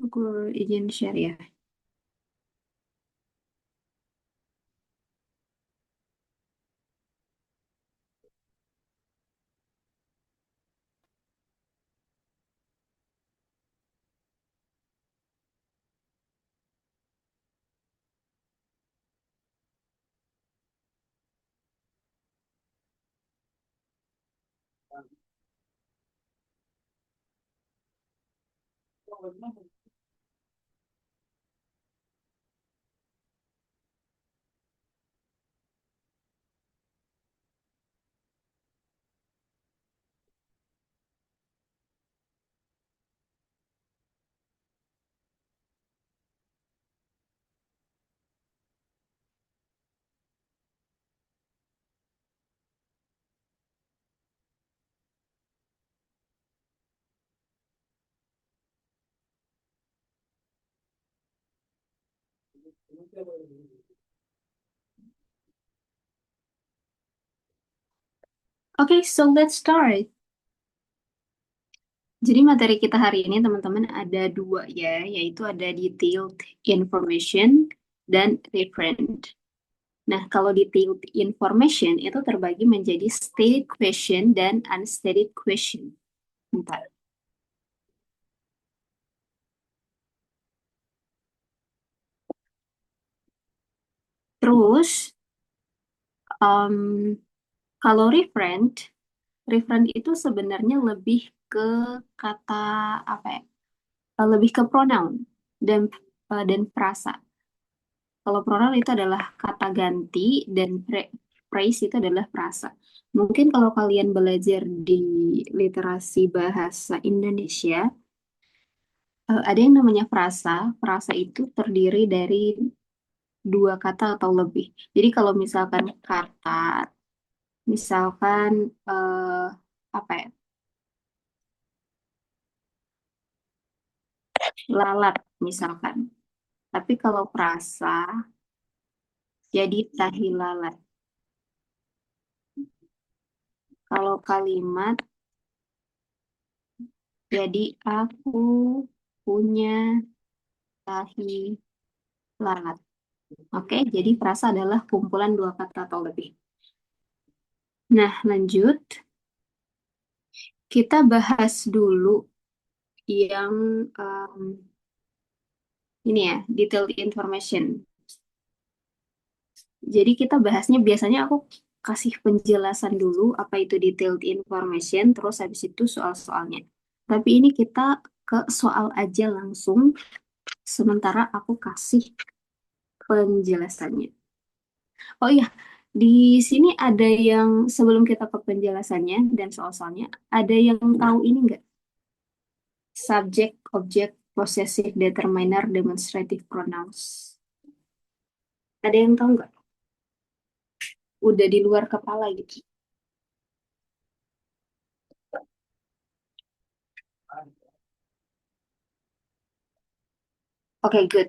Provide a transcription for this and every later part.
Aku izin share ya. Oke, so let's start. Jadi materi kita hari ini teman-teman ada dua ya, yaitu ada detailed information dan referent. Nah, kalau detailed information itu terbagi menjadi stated question dan unstated question. Bentar. Terus, um, kalau referent itu sebenarnya lebih ke kata apa ya? Lebih ke pronoun dan dan frasa. Kalau pronoun itu adalah kata ganti dan phrase itu adalah frasa. Mungkin kalau kalian belajar di literasi bahasa Indonesia, ada yang namanya frasa. Frasa itu terdiri dari dua kata atau lebih. Jadi kalau misalkan kata, misalkan apa ya, lalat misalkan. Tapi kalau frasa jadi tahi lalat. Kalau kalimat jadi aku punya tahi lalat. Oke, jadi frasa adalah kumpulan dua kata atau lebih. Nah, lanjut. Kita bahas dulu yang em, ini ya, detailed information. Jadi kita bahasnya biasanya aku kasih penjelasan dulu apa itu detailed information, terus habis itu soal-soalnya. Tapi ini kita ke soal aja langsung, sementara aku kasih penjelasannya. Oh iya, di sini ada yang sebelum kita ke penjelasannya dan soal-soalnya, ada yang tahu ini nggak? Subject, object, possessive, determiner, demonstrative pronouns. Ada yang tahu nggak? Udah di luar kepala gitu. Oke, good.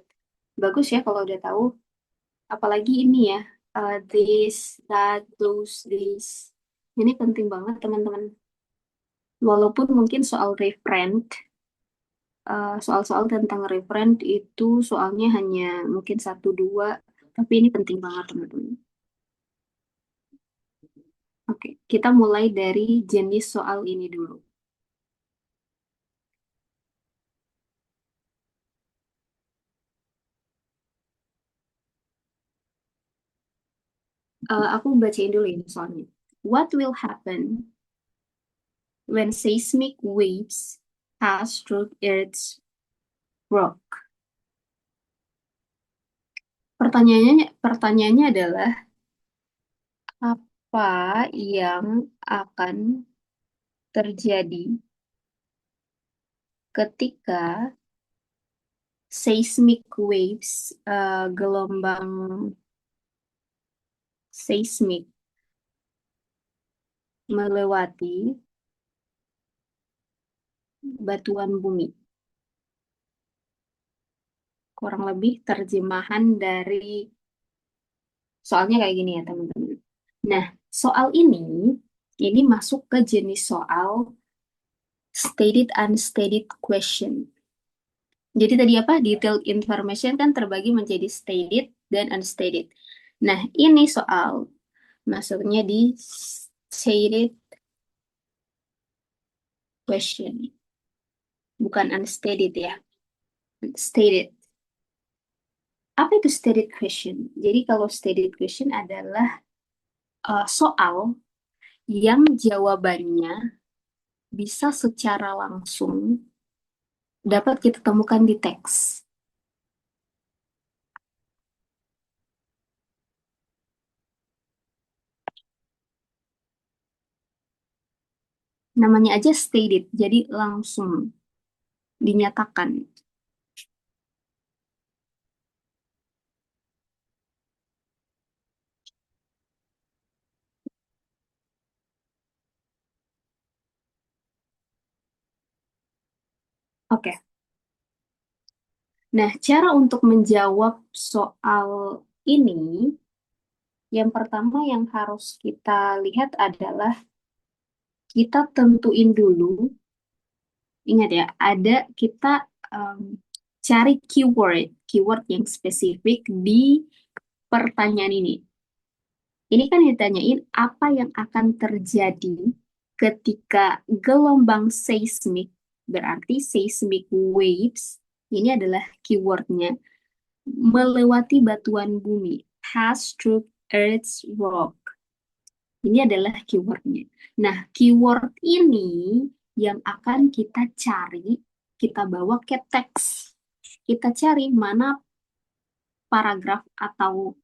Bagus ya kalau udah tahu. Apalagi ini ya, this, that, those, this. Ini penting banget teman-teman. Walaupun mungkin soal referent, soal-soal tentang referent itu soalnya hanya mungkin satu dua, tapi ini penting banget teman-teman. Oke, kita mulai dari jenis soal ini dulu. Aku bacain dulu ini soalnya. What will happen when seismic waves pass through Earth's rock? Pertanyaannya adalah apa yang akan terjadi ketika seismic waves, gelombang seismik melewati batuan bumi. Kurang lebih terjemahan dari soalnya kayak gini ya teman-teman. Nah, soal ini masuk ke jenis soal stated unstated question. Jadi tadi apa? Detailed information kan terbagi menjadi stated dan unstated. Nah, ini soal masuknya di stated question, bukan unstated ya. Stated. Apa itu stated question? Jadi kalau stated question adalah soal yang jawabannya bisa secara langsung dapat kita temukan di teks. Namanya aja stated, jadi langsung dinyatakan. Oke. Nah, cara untuk menjawab soal ini, yang pertama yang harus kita lihat adalah kita tentuin dulu, ingat ya, ada kita em, cari keyword yang spesifik di pertanyaan ini. Ini kan ditanyain apa yang akan terjadi ketika gelombang seismik, berarti seismic waves, ini adalah keywordnya, melewati batuan bumi, pass through Earth's rock. Ini adalah keywordnya. Nah, keyword ini yang akan kita cari, kita bawa ke teks. Kita cari mana paragraf atau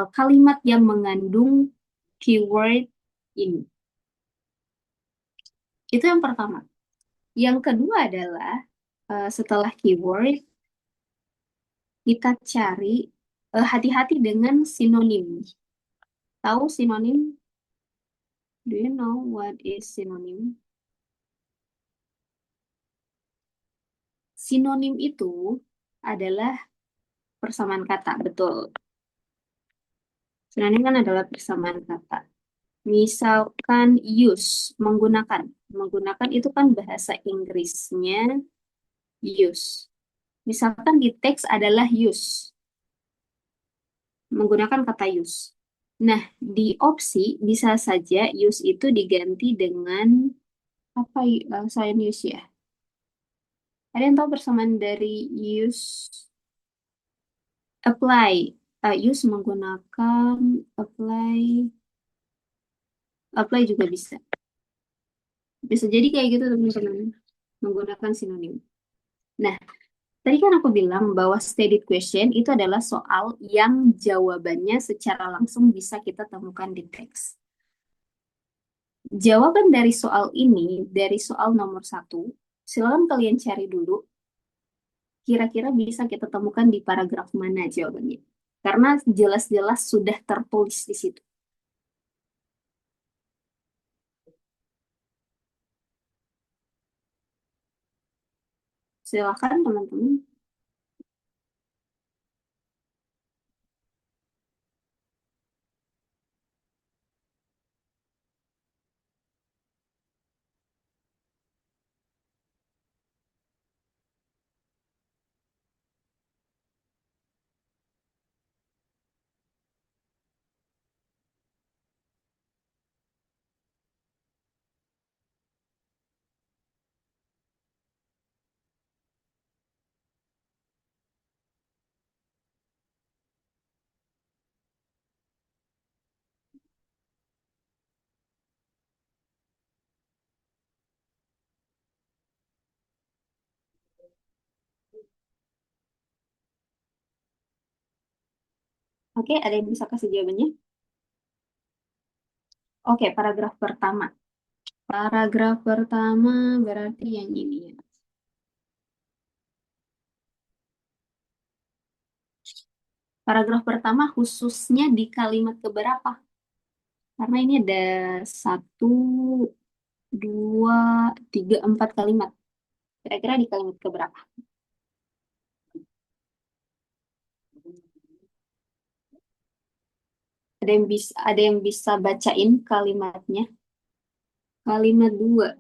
kalimat yang mengandung keyword ini. Itu yang pertama. Yang kedua adalah setelah keyword, kita cari hati-hati dengan sinonim. Tahu sinonim? Do you know what is synonym? Sinonim itu adalah persamaan kata, betul. Sinonim kan adalah persamaan kata. Misalkan use, menggunakan. Menggunakan itu kan bahasa Inggrisnya use. Misalkan di teks adalah use, menggunakan kata use. Nah, di opsi bisa saja use itu diganti dengan apa selain use ya? Ada yang tahu persamaan dari use? Apply. Use menggunakan apply. Apply juga bisa. Bisa jadi kayak gitu teman-teman. Menggunakan sinonim. Nah, tadi kan aku bilang bahwa stated question itu adalah soal yang jawabannya secara langsung bisa kita temukan di teks. Jawaban dari soal ini, dari soal nomor satu, silakan kalian cari dulu, kira-kira bisa kita temukan di paragraf mana jawabannya. Karena jelas-jelas sudah tertulis di situ. Silakan teman-teman. Oke, ada yang bisa kasih jawabannya? Oke, paragraf pertama. Paragraf pertama berarti yang ini ya. Paragraf pertama khususnya di kalimat keberapa? Karena ini ada satu, dua, tiga, empat kalimat. Kira-kira di kalimat keberapa? Ada yang bisa bacain kalimatnya? Kalimat dua.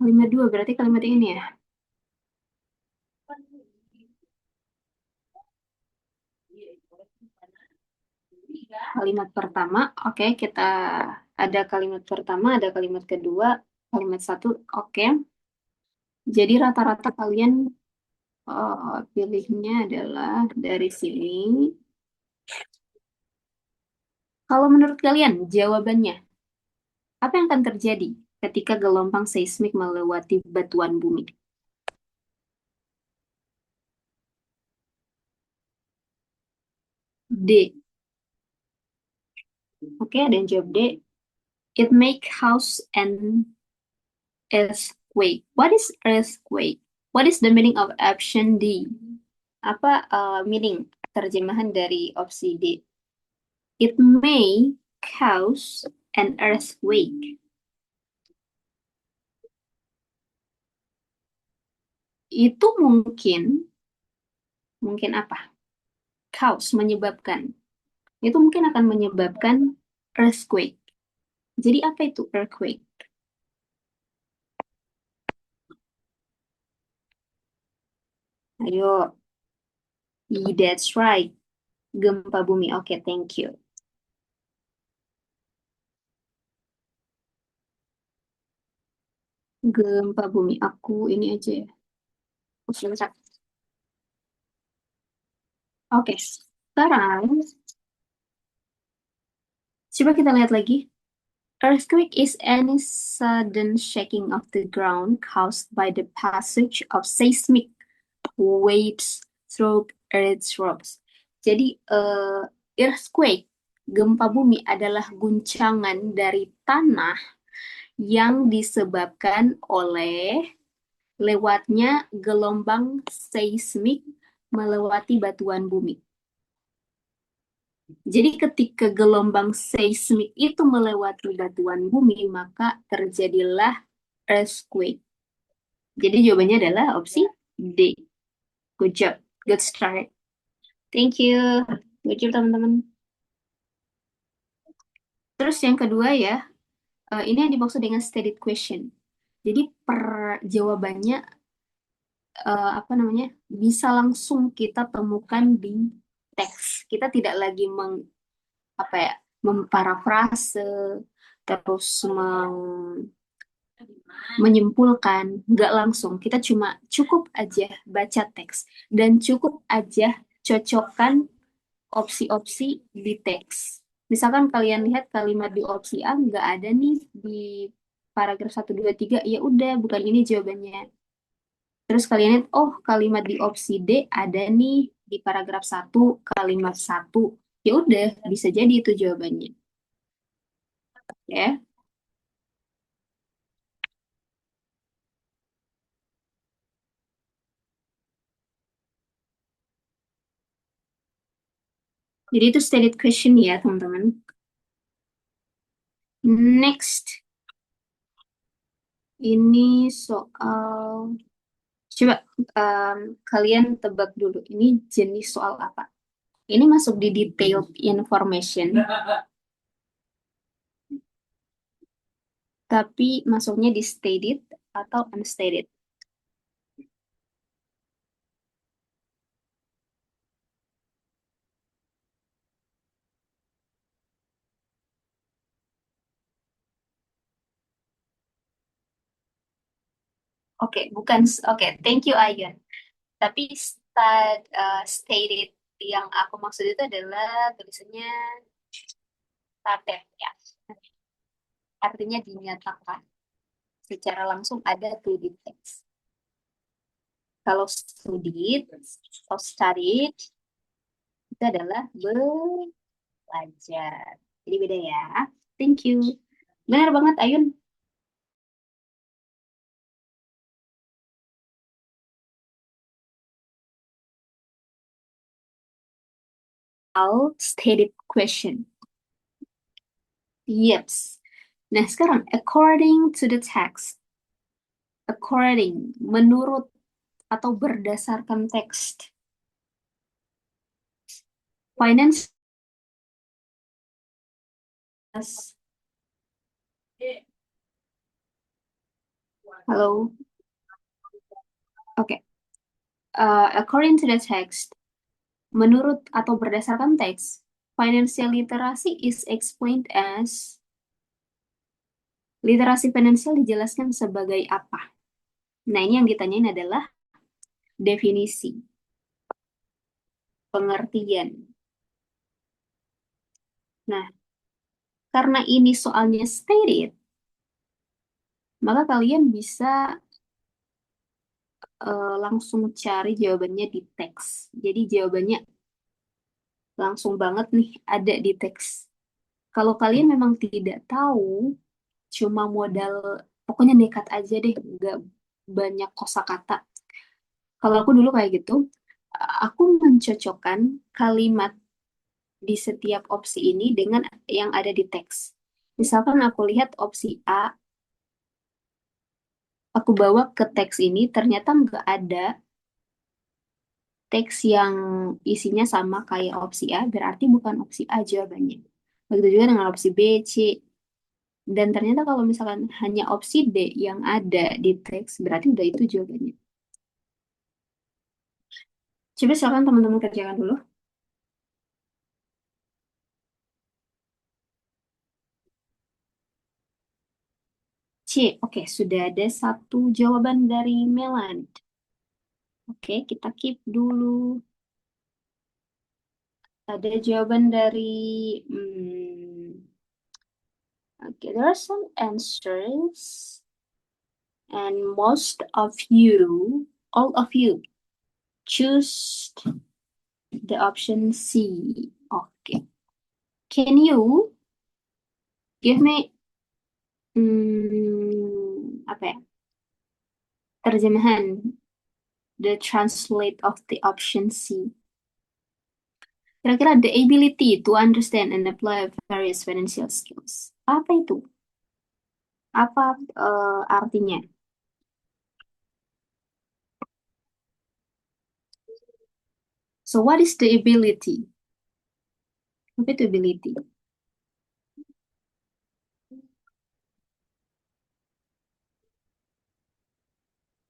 Kalimat dua berarti kalimat ini ya. Kalimat pertama, oke, kita ada kalimat pertama, ada kalimat kedua, kalimat satu, oke. Jadi rata-rata kalian pilihnya adalah dari sini. Kalau menurut kalian, jawabannya, apa yang akan terjadi ketika gelombang seismik melewati batuan bumi? D. Oke, ada yang jawab D. It make house and earthquake. What is earthquake? What is the meaning of option D? Apa meaning terjemahan dari opsi D? It may cause an earthquake. Itu mungkin apa? Cause menyebabkan. Itu mungkin akan menyebabkan earthquake. Jadi apa itu earthquake? Ayo, that's right. Gempa bumi. Oke, thank you. Gempa bumi. Aku ini aja ya. Oh, sebentar. Oke, sekarang coba kita lihat lagi. Earthquake is any sudden shaking of the ground caused by the passage of seismic waves through Earth's rocks. Jadi, earthquake, gempa bumi adalah guncangan dari tanah yang disebabkan oleh lewatnya gelombang seismik melewati batuan bumi. Jadi ketika gelombang seismik itu melewati batuan bumi, maka terjadilah earthquake. Jadi jawabannya adalah opsi D. Good job. Good start. Thank you. Good job teman-teman. Terus yang kedua ya, ini yang dimaksud dengan stated question. Jadi jawabannya apa namanya bisa langsung kita temukan di teks. Kita tidak lagi apa ya memparafrase terus menyimpulkan, nggak langsung. Kita cuma cukup aja baca teks dan cukup aja cocokkan opsi-opsi di teks. Misalkan kalian lihat kalimat di opsi A nggak ada nih di paragraf 1, 2, 3, ya udah bukan ini jawabannya. Terus kalian lihat, oh kalimat di opsi D ada nih di paragraf 1, kalimat satu. Ya udah, bisa jadi itu jawabannya. Ya. Jadi itu stated question ya, teman-teman. Next, ini soal, coba kalian tebak dulu, ini jenis soal apa? Ini masuk di detailed information, tapi masuknya di stated atau unstated. Oke, bukan, oke, thank you Ayun. Tapi stated yang aku maksud itu adalah tulisannya stated ya. Artinya dinyatakan secara langsung ada tuh di teks. Kalau studied atau studied itu adalah belajar. Jadi beda ya. Thank you. Benar banget Ayun. All stated question. Yes. Nah, sekarang according to the text. according, menurut atau berdasarkan teks. Finance, halo, oke. According to the text, menurut atau berdasarkan teks, financial literacy is explained as literasi finansial dijelaskan sebagai apa? Nah, ini yang ditanyain adalah definisi, pengertian. Nah, karena ini soalnya stated, maka kalian bisa langsung cari jawabannya di teks. Jadi jawabannya langsung banget nih ada di teks. Kalau kalian memang tidak tahu, cuma modal, pokoknya nekat aja deh, nggak banyak kosakata. Kalau aku dulu kayak gitu, aku mencocokkan kalimat di setiap opsi ini dengan yang ada di teks. Misalkan aku lihat opsi A, aku bawa ke teks ini, ternyata nggak ada teks yang isinya sama kayak opsi A, berarti bukan opsi A jawabannya. Begitu juga dengan opsi B, C. Dan ternyata kalau misalkan hanya opsi D yang ada di teks, berarti udah itu jawabannya. Coba silakan teman-teman kerjakan dulu. C, oke, sudah ada satu jawaban dari Melan. Oke, kita keep dulu. Ada jawaban dari, okay, there are some answers, and most of you, all of you, choose the option C. Okay, can you give me apa ya, terjemahan, the translate of the option C. Kira-kira the ability to understand and apply various financial skills. Apa itu? Apa artinya? So what is the ability? Apa itu ability?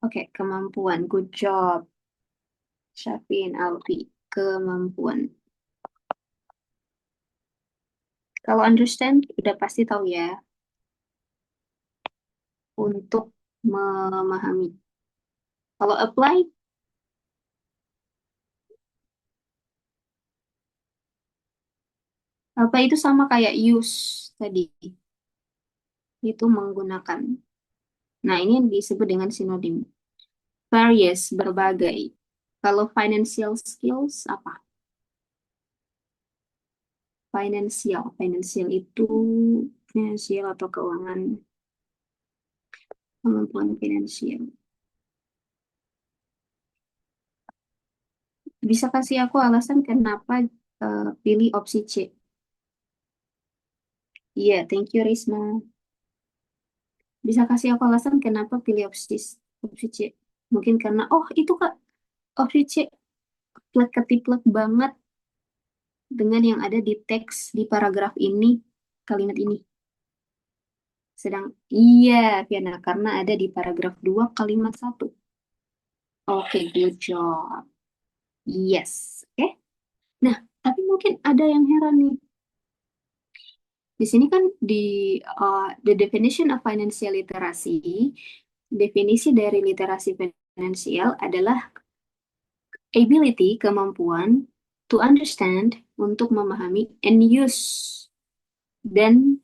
Oke, kemampuan. Good job. Syafin, Alfi. Kemampuan. Kalau understand, udah pasti tahu ya. Untuk memahami. Kalau apply, apa itu sama kayak use tadi. Itu menggunakan. Nah, ini yang disebut dengan sinonim. Various, berbagai. Kalau financial skills, apa? Financial. Financial itu finansial atau keuangan. Kemampuan finansial. Bisa kasih aku alasan kenapa pilih opsi C? Iya, thank you Risma. Bisa kasih aku alasan kenapa pilih opsi C? Mungkin karena, oh itu Kak, opsi C plek ketiplek banget dengan yang ada di teks di paragraf ini, kalimat ini. Sedang, iya, Fiana, karena ada di paragraf 2 kalimat satu. Oke, good job. Yes. Oke. Nah, tapi mungkin ada yang heran nih. Di sini kan di the definition of financial literacy, definisi dari literasi finansial adalah ability, kemampuan to understand, untuk memahami, and use, dan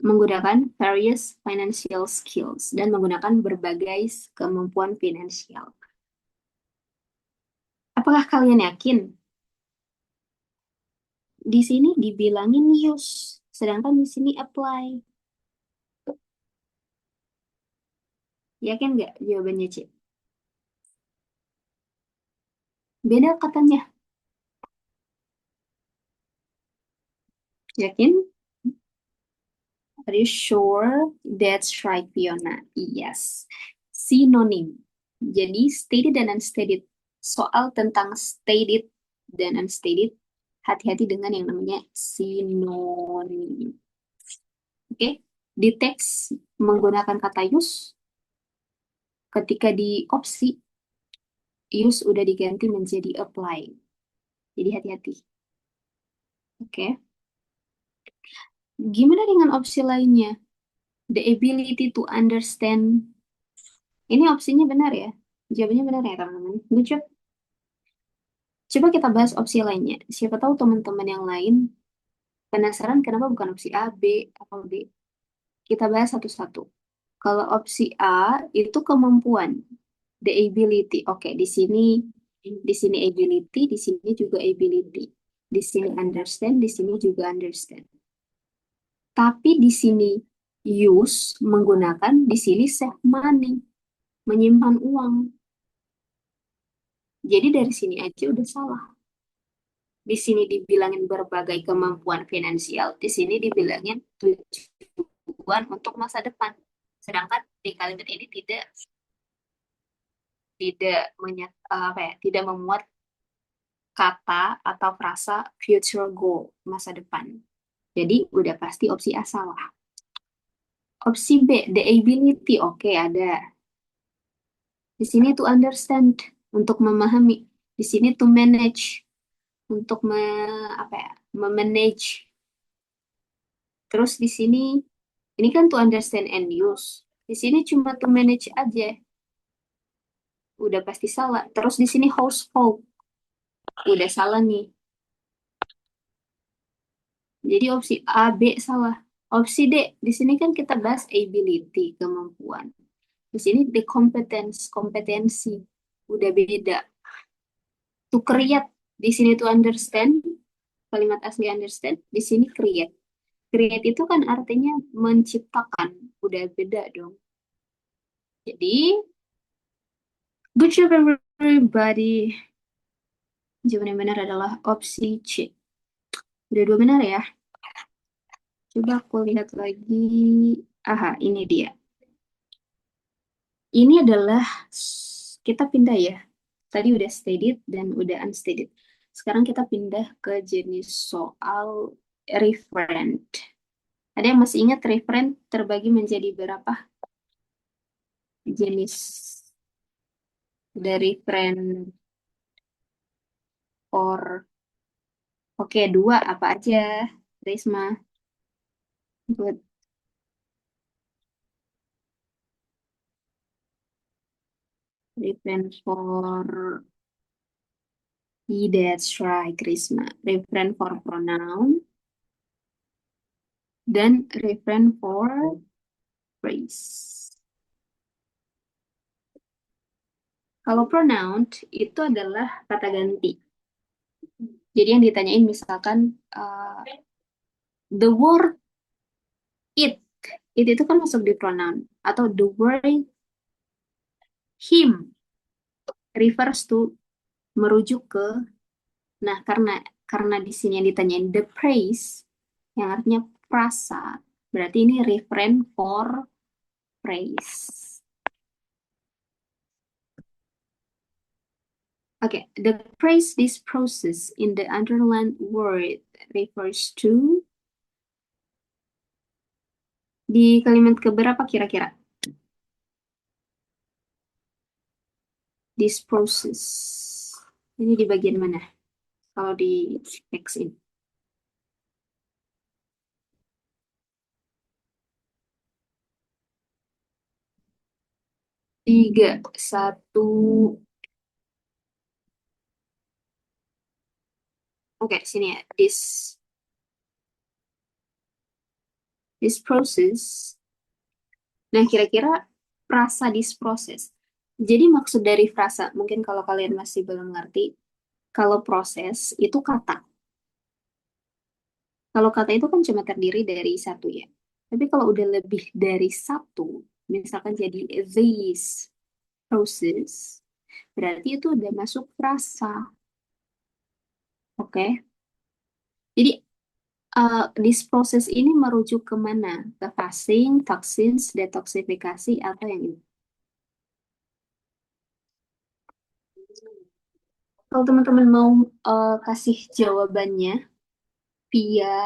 menggunakan various financial skills, dan menggunakan berbagai kemampuan finansial. Apakah kalian yakin? Di sini dibilangin use, sedangkan di sini apply. Yakin nggak jawabannya, Cik? Beda katanya. Yakin? Are you sure? That's right, Fiona. Yes. sinonim. Jadi stated dan unstated. Soal tentang stated dan unstated, hati-hati dengan yang namanya sinonim. Oke, di teks menggunakan kata use, ketika di opsi, use udah diganti menjadi apply. Jadi hati-hati. Oke, gimana dengan opsi lainnya? The ability to understand. Ini opsinya benar ya? Jawabannya benar ya, teman-teman. Good job. Coba kita bahas opsi lainnya. Siapa tahu teman-teman yang lain penasaran kenapa bukan opsi A, B, atau D. Kita bahas satu-satu. Kalau opsi A itu kemampuan, the ability. Oke, di sini ability, di sini juga ability. Di sini understand, di sini juga understand. Tapi di sini use menggunakan di sini save money, menyimpan uang. Jadi dari sini aja udah salah. Di sini dibilangin berbagai kemampuan finansial, di sini dibilangin tujuan untuk masa depan. Sedangkan di kalimat ini tidak tidak apa ya, tidak memuat kata atau frasa future goal, masa depan. Jadi udah pasti opsi A salah. Opsi B, the ability, oke ada. Di sini to understand, untuk memahami. Di sini to manage, untuk apa ya, memanage. Terus di sini, ini kan to understand and use. Di sini cuma to manage aja. Udah pasti salah. Terus di sini household. Udah salah nih. Jadi opsi A, B salah. Opsi D, di sini kan kita bahas ability, kemampuan. Di sini the competence, kompetensi. Udah beda. To create, di sini to understand, kalimat asli understand, di sini create. Create itu kan artinya menciptakan. Udah beda dong. Jadi, good job everybody. Jawaban yang benar adalah opsi C. Udah dua benar ya. Coba aku lihat lagi. Aha, ini dia. Ini adalah kita pindah ya. Tadi udah stated dan udah unstated. Sekarang kita pindah ke jenis soal referent. Ada yang masih ingat referent terbagi menjadi berapa jenis dari referent for? Oke, dua apa aja, Risma? Good. Referent for, that's right, Risma. Referent for pronoun dan referent for phrase. Kalau pronoun itu adalah kata ganti. Jadi yang ditanyain misalkan the word it, itu kan masuk di pronoun. Atau the word him refers to, merujuk ke. Nah, karena di sini yang ditanyain the praise, yang artinya frasa, berarti ini referent for praise. Okay, the praise this process in the underlined word refers to, di kalimat keberapa kira-kira? This process. Ini di bagian mana? Kalau di teks ini. Tiga, satu. Oke, sini ya. This process. Nah, kira-kira frasa this process. Jadi maksud dari frasa, mungkin kalau kalian masih belum ngerti, kalau proses itu kata. Kalau kata itu kan cuma terdiri dari satu ya. Tapi kalau udah lebih dari satu, misalkan jadi this process, berarti itu udah masuk frasa. Oke. Jadi this process ini merujuk kemana? Ke phasing, toxins, detoksifikasi, atau yang ini? Kalau teman-teman mau kasih jawabannya via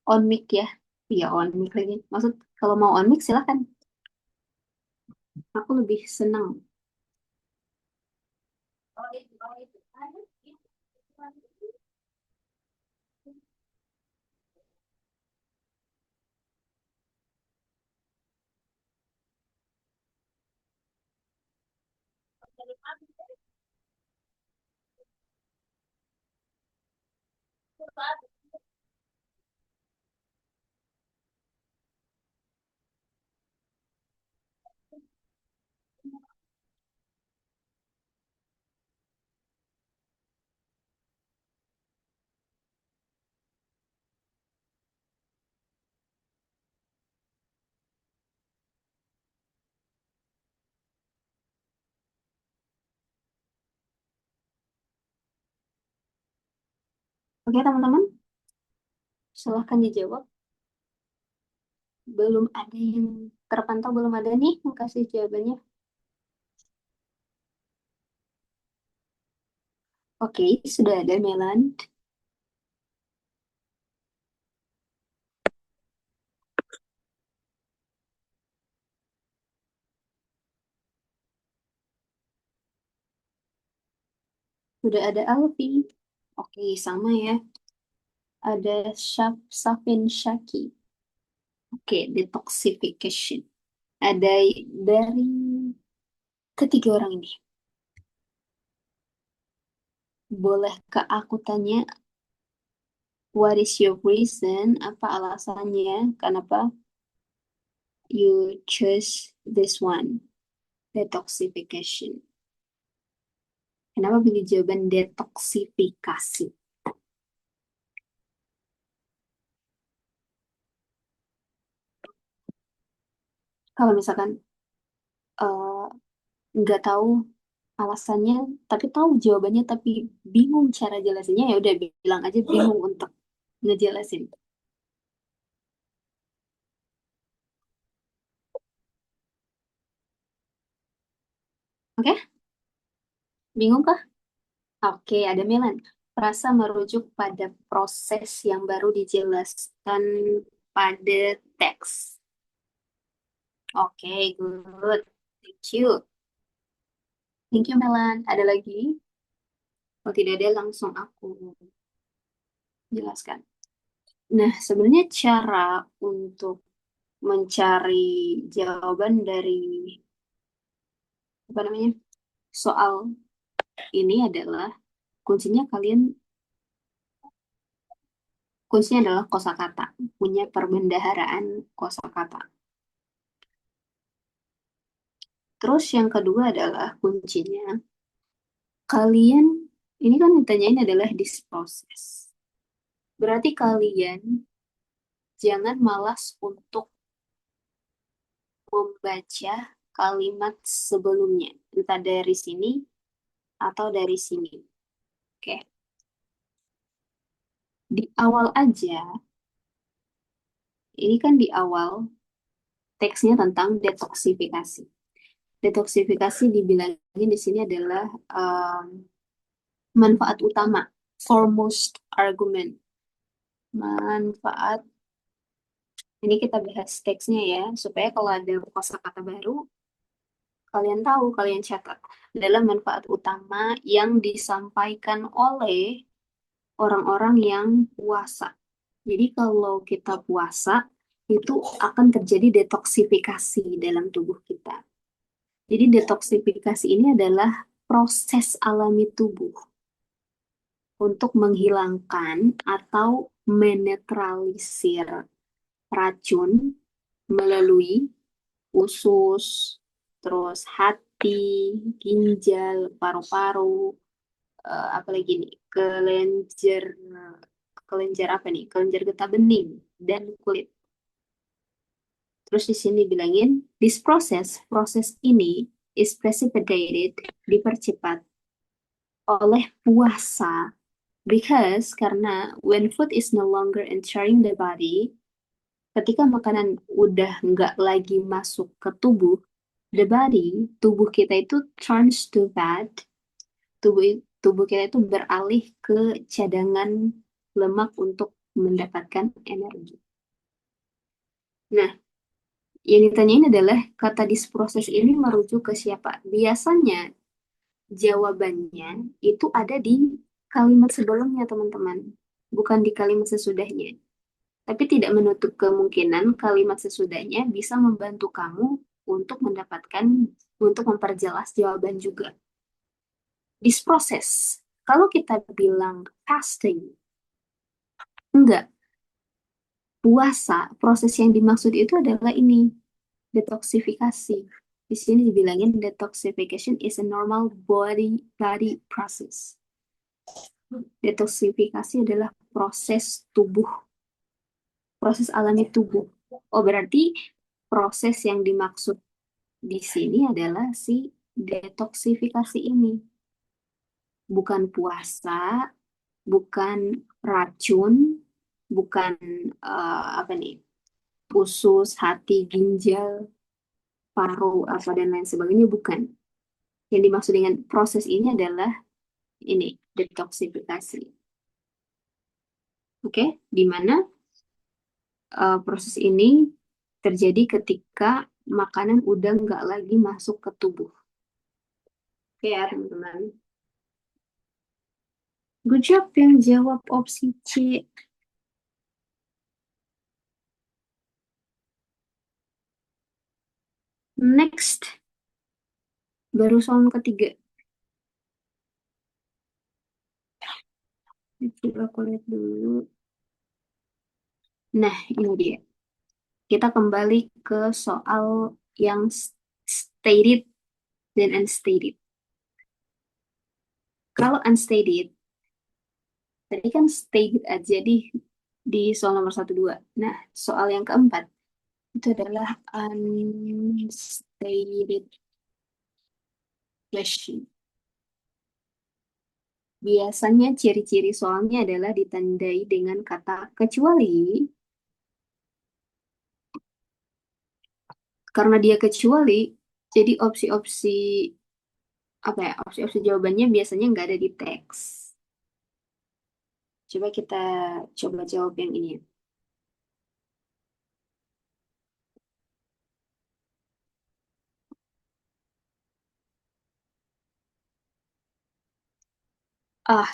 on mic ya, via on mic lagi. Maksud kalau mau on mic silahkan. Aku lebih senang. Oke teman-teman, silahkan dijawab. Belum ada yang terpantau, belum ada nih yang kasih jawabannya. Oke, sudah ada Melan. Sudah ada Alfi. Oke, sama ya. Ada Safin Shaki. Oke, detoxification. Ada dari ketiga orang ini. Bolehkah aku tanya, what is your reason? Apa alasannya? Kenapa you choose this one? Detoxification. Kenapa pilih jawaban detoksifikasi? Kalau misalkan eh, nggak tahu alasannya, tapi tahu jawabannya, tapi bingung cara jelasinnya, ya udah bilang aja bingung untuk ngejelasin. Oke, bingung kah? Oke, ada Milan. Frasa merujuk pada proses yang baru dijelaskan pada teks. Oke, good. Thank you. Thank you, Melan. Ada lagi? Kalau tidak ada, langsung aku jelaskan. Nah, sebenarnya cara untuk mencari jawaban dari apa namanya soal ini adalah kuncinya kalian kuncinya adalah kosakata, punya perbendaharaan kosakata. Terus yang kedua adalah kuncinya kalian ini kan ditanyain adalah this process. Berarti kalian jangan malas untuk membaca kalimat sebelumnya, entah dari sini atau dari sini. Oke, di awal aja, ini kan di awal teksnya tentang detoksifikasi. Detoksifikasi dibilangin di sini adalah manfaat utama, foremost argument. Manfaat, ini kita bahas teksnya ya, supaya kalau ada kosakata baru, kalian tahu, kalian catat. Adalah manfaat utama yang disampaikan oleh orang-orang yang puasa. Jadi kalau kita puasa, itu akan terjadi detoksifikasi dalam tubuh kita. Jadi detoksifikasi ini adalah proses alami tubuh untuk menghilangkan atau menetralisir racun melalui usus, terus hati, ginjal, paru-paru, apalagi nih, kelenjar, kelenjar apa nih? Kelenjar getah bening dan kulit. Terus di sini bilangin, this process, proses ini is precipitated, dipercepat oleh puasa. Because karena when food is no longer entering the body, ketika makanan udah nggak lagi masuk ke tubuh, The body, tubuh kita itu turns to fat. Tubuh kita itu beralih ke cadangan lemak untuk mendapatkan energi. Nah, yang ditanyain adalah kata disproses ini merujuk ke siapa? Biasanya jawabannya itu ada di kalimat sebelumnya, teman-teman. Bukan di kalimat sesudahnya. Tapi tidak menutup kemungkinan kalimat sesudahnya bisa membantu kamu untuk untuk memperjelas jawaban juga. Disproses. Kalau kita bilang fasting, enggak. Puasa, proses yang dimaksud itu adalah ini, detoksifikasi. Di sini dibilangin detoxification is a normal body process. Detoksifikasi adalah proses alami tubuh. Oh, berarti proses yang dimaksud di sini adalah si detoksifikasi ini. Bukan puasa, bukan racun, bukan apa nih, usus, hati, ginjal, paru, apa dan lain sebagainya, bukan. Yang dimaksud dengan proses ini adalah ini, detoksifikasi. Oke, di mana proses ini terjadi ketika makanan udah nggak lagi masuk ke tubuh. Oke ya, teman-teman. Good job yang jawab opsi C. Next, baru soal ketiga. Coba aku lihat dulu. Nah, ini dia. Kita kembali ke soal yang stated dan unstated. Kalau unstated, tadi kan stated aja di soal nomor 1, 2. Nah, soal yang keempat, itu adalah unstated question. Biasanya ciri-ciri soalnya adalah ditandai dengan kata kecuali. Karena dia kecuali, jadi opsi-opsi apa ya, opsi-opsi jawabannya biasanya nggak ada di teks. Coba kita coba jawab yang ini.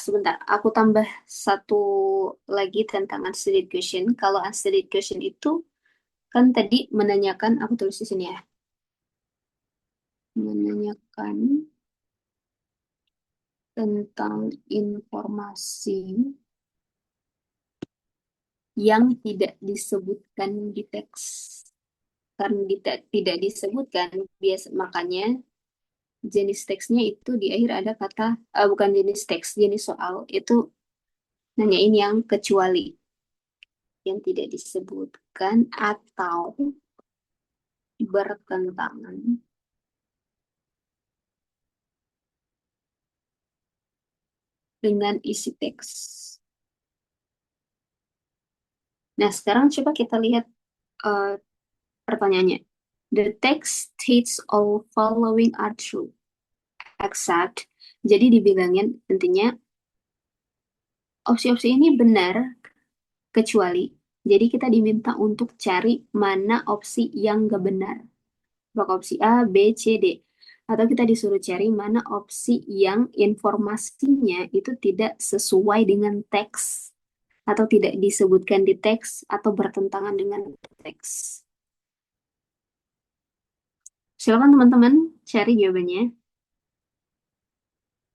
Sebentar, aku tambah satu lagi tentang unstated question. Kalau unstated question itu kan tadi menanyakan, aku tulis di sini ya, menanyakan tentang informasi yang tidak disebutkan di teks. Karena tidak disebutkan, makanya jenis teksnya itu di akhir ada kata, bukan jenis teks, jenis soal itu nanyain yang kecuali, yang tidak disebutkan atau bertentangan dengan isi teks. Nah, sekarang coba kita lihat eh, pertanyaannya. The text states all following are true, except, jadi dibilangin intinya opsi-opsi ini benar kecuali. Jadi kita diminta untuk cari mana opsi yang gak benar. Apakah opsi A, B, C, D. Atau kita disuruh cari mana opsi yang informasinya itu tidak sesuai dengan teks. Atau tidak disebutkan di teks atau bertentangan dengan teks. Silakan teman-teman cari jawabannya.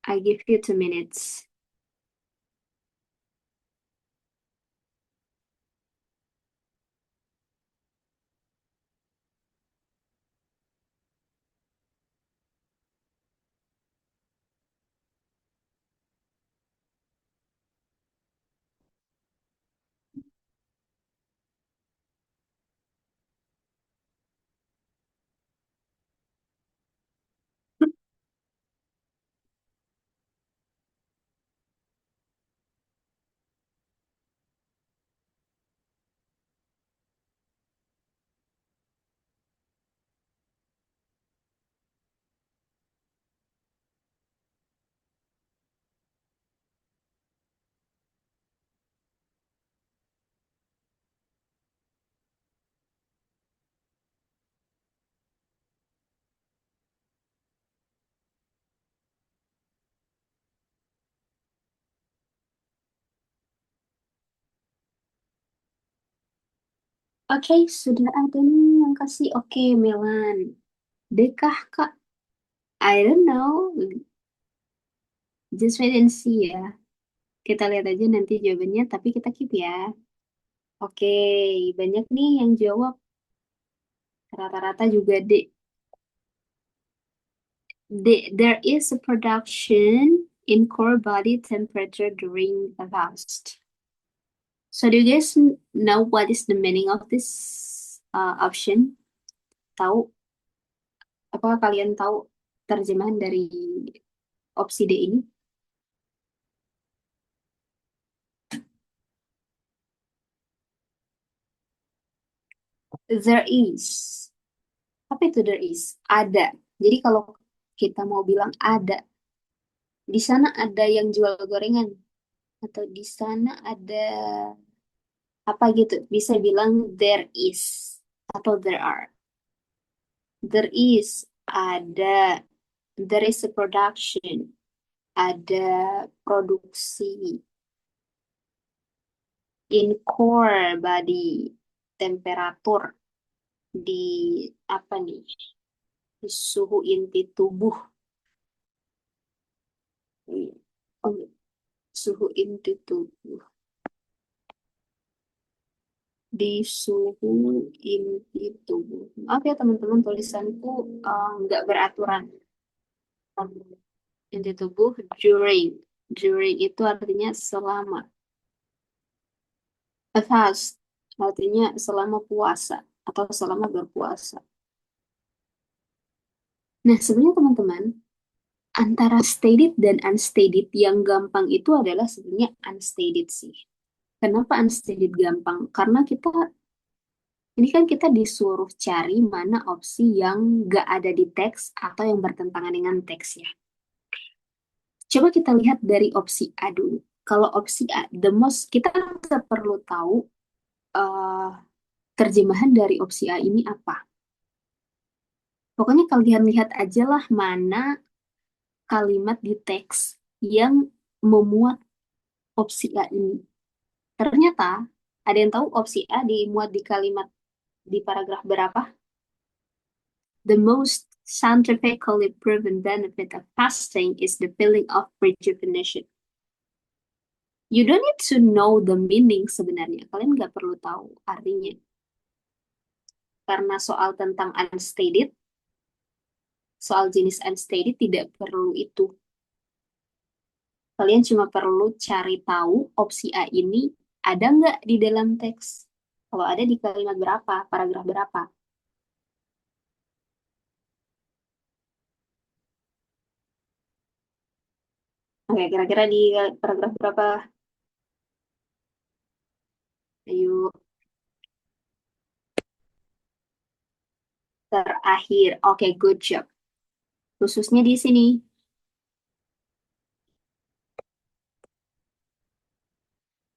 I give you 2 minutes. Oke, sudah ada nih yang kasih. Oke, Melan. Dekah, Kak? I don't know. Just wait and see ya. Kita lihat aja nanti jawabannya, tapi kita keep ya. Oke, banyak nih yang jawab. Rata-rata juga D. D. There is a production in core body temperature during a fast. So do you guys know what is the meaning of this option? Tahu? Apakah kalian tahu terjemahan dari opsi D ini? There is. Apa itu there is? Ada. Jadi kalau kita mau bilang ada, di sana ada yang jual gorengan atau di sana ada apa gitu, bisa bilang there is atau there are. There is ada, there is a production, ada produksi in core body temperatur di apa nih? Di suhu inti tubuh. Oh, suhu inti tubuh. Di suhu inti tubuh. Maaf ya teman-teman, tulisanku nggak beraturan. Inti tubuh during. During itu artinya selama. A fast artinya selama puasa atau selama berpuasa. Nah, sebenarnya teman-teman, antara stated dan unstated yang gampang itu adalah sebenarnya unstated sih. Kenapa unstated gampang? Karena ini kan kita disuruh cari mana opsi yang nggak ada di teks atau yang bertentangan dengan teks ya. Coba kita lihat dari opsi A dulu. Kalau opsi A, the most, kita perlu tahu eh, terjemahan dari opsi A ini apa. Pokoknya kalian lihat aja lah mana kalimat di teks yang memuat opsi A ini. Ternyata, ada yang tahu opsi A dimuat di kalimat di paragraf berapa? The most scientifically proven benefit of fasting is the feeling of rejuvenation. You don't need to know the meaning sebenarnya. Kalian nggak perlu tahu artinya. Karena soal tentang unstated, soal jenis unstated tidak perlu itu. Kalian cuma perlu cari tahu opsi A ini ada nggak di dalam teks. Kalau ada di kalimat berapa, paragraf berapa. Oke, kira-kira di paragraf berapa? Ayo, terakhir. Oke, good job. Khususnya di sini.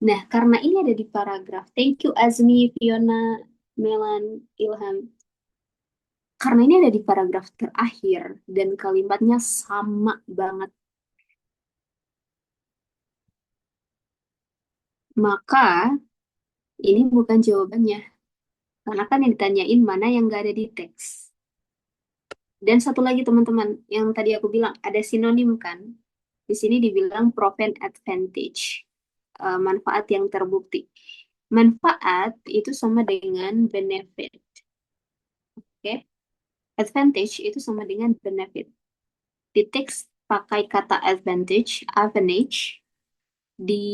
Nah, karena ini ada di paragraf. Thank you Azmi, Fiona, Melan, Ilham. Karena ini ada di paragraf terakhir dan kalimatnya sama banget. Maka ini bukan jawabannya. Karena kan yang ditanyain mana yang gak ada di teks. Dan satu lagi teman-teman, yang tadi aku bilang ada sinonim kan. Di sini dibilang proven advantage, manfaat yang terbukti. Manfaat itu sama dengan benefit. Oke? Advantage itu sama dengan benefit. Di teks pakai kata advantage, di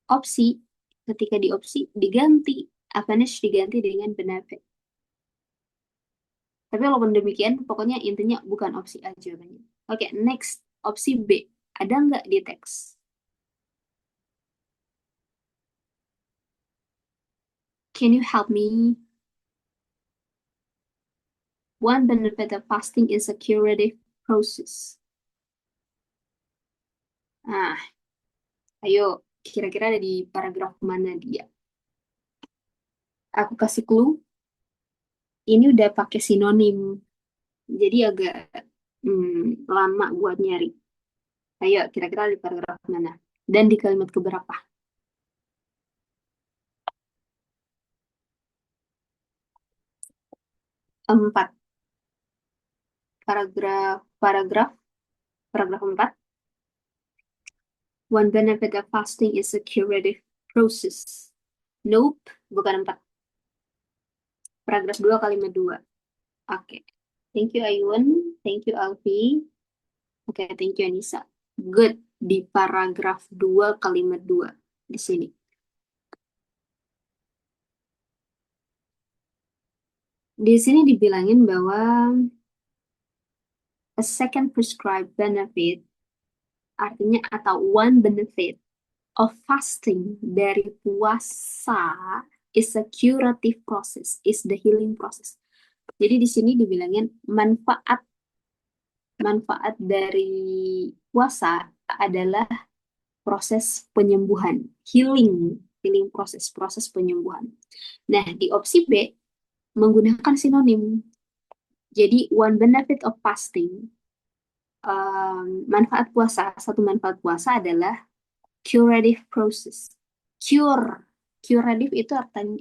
opsi, ketika di opsi diganti, advantage diganti dengan benefit. Tapi walaupun demikian, pokoknya intinya bukan opsi A jawabannya. Oke, next. Opsi B. Ada nggak di teks? Can you help me? One benefit of fasting is a curative process. Nah, ayo, kira-kira ada di paragraf mana dia? Aku kasih clue, ini udah pakai sinonim, jadi agak lama buat nyari. Ayo, kira-kira di paragraf mana? Dan di kalimat keberapa? 4. Paragraf 4. One benefit of fasting is a curative process. Nope, bukan 4. Paragraf 2 kalimat 2. Oke. Thank you Ayun. Thank you Alfi. Oke, thank you Anissa. Good. Di paragraf 2 kalimat 2. Di sini. Di sini dibilangin bahwa a second prescribed benefit, artinya atau one benefit of fasting dari puasa is a curative process, is the healing process. Jadi di sini dibilangin manfaat dari puasa adalah proses penyembuhan, healing proses penyembuhan. Nah, di opsi B menggunakan sinonim. Jadi one benefit of fasting, satu manfaat puasa adalah curative process. Curative itu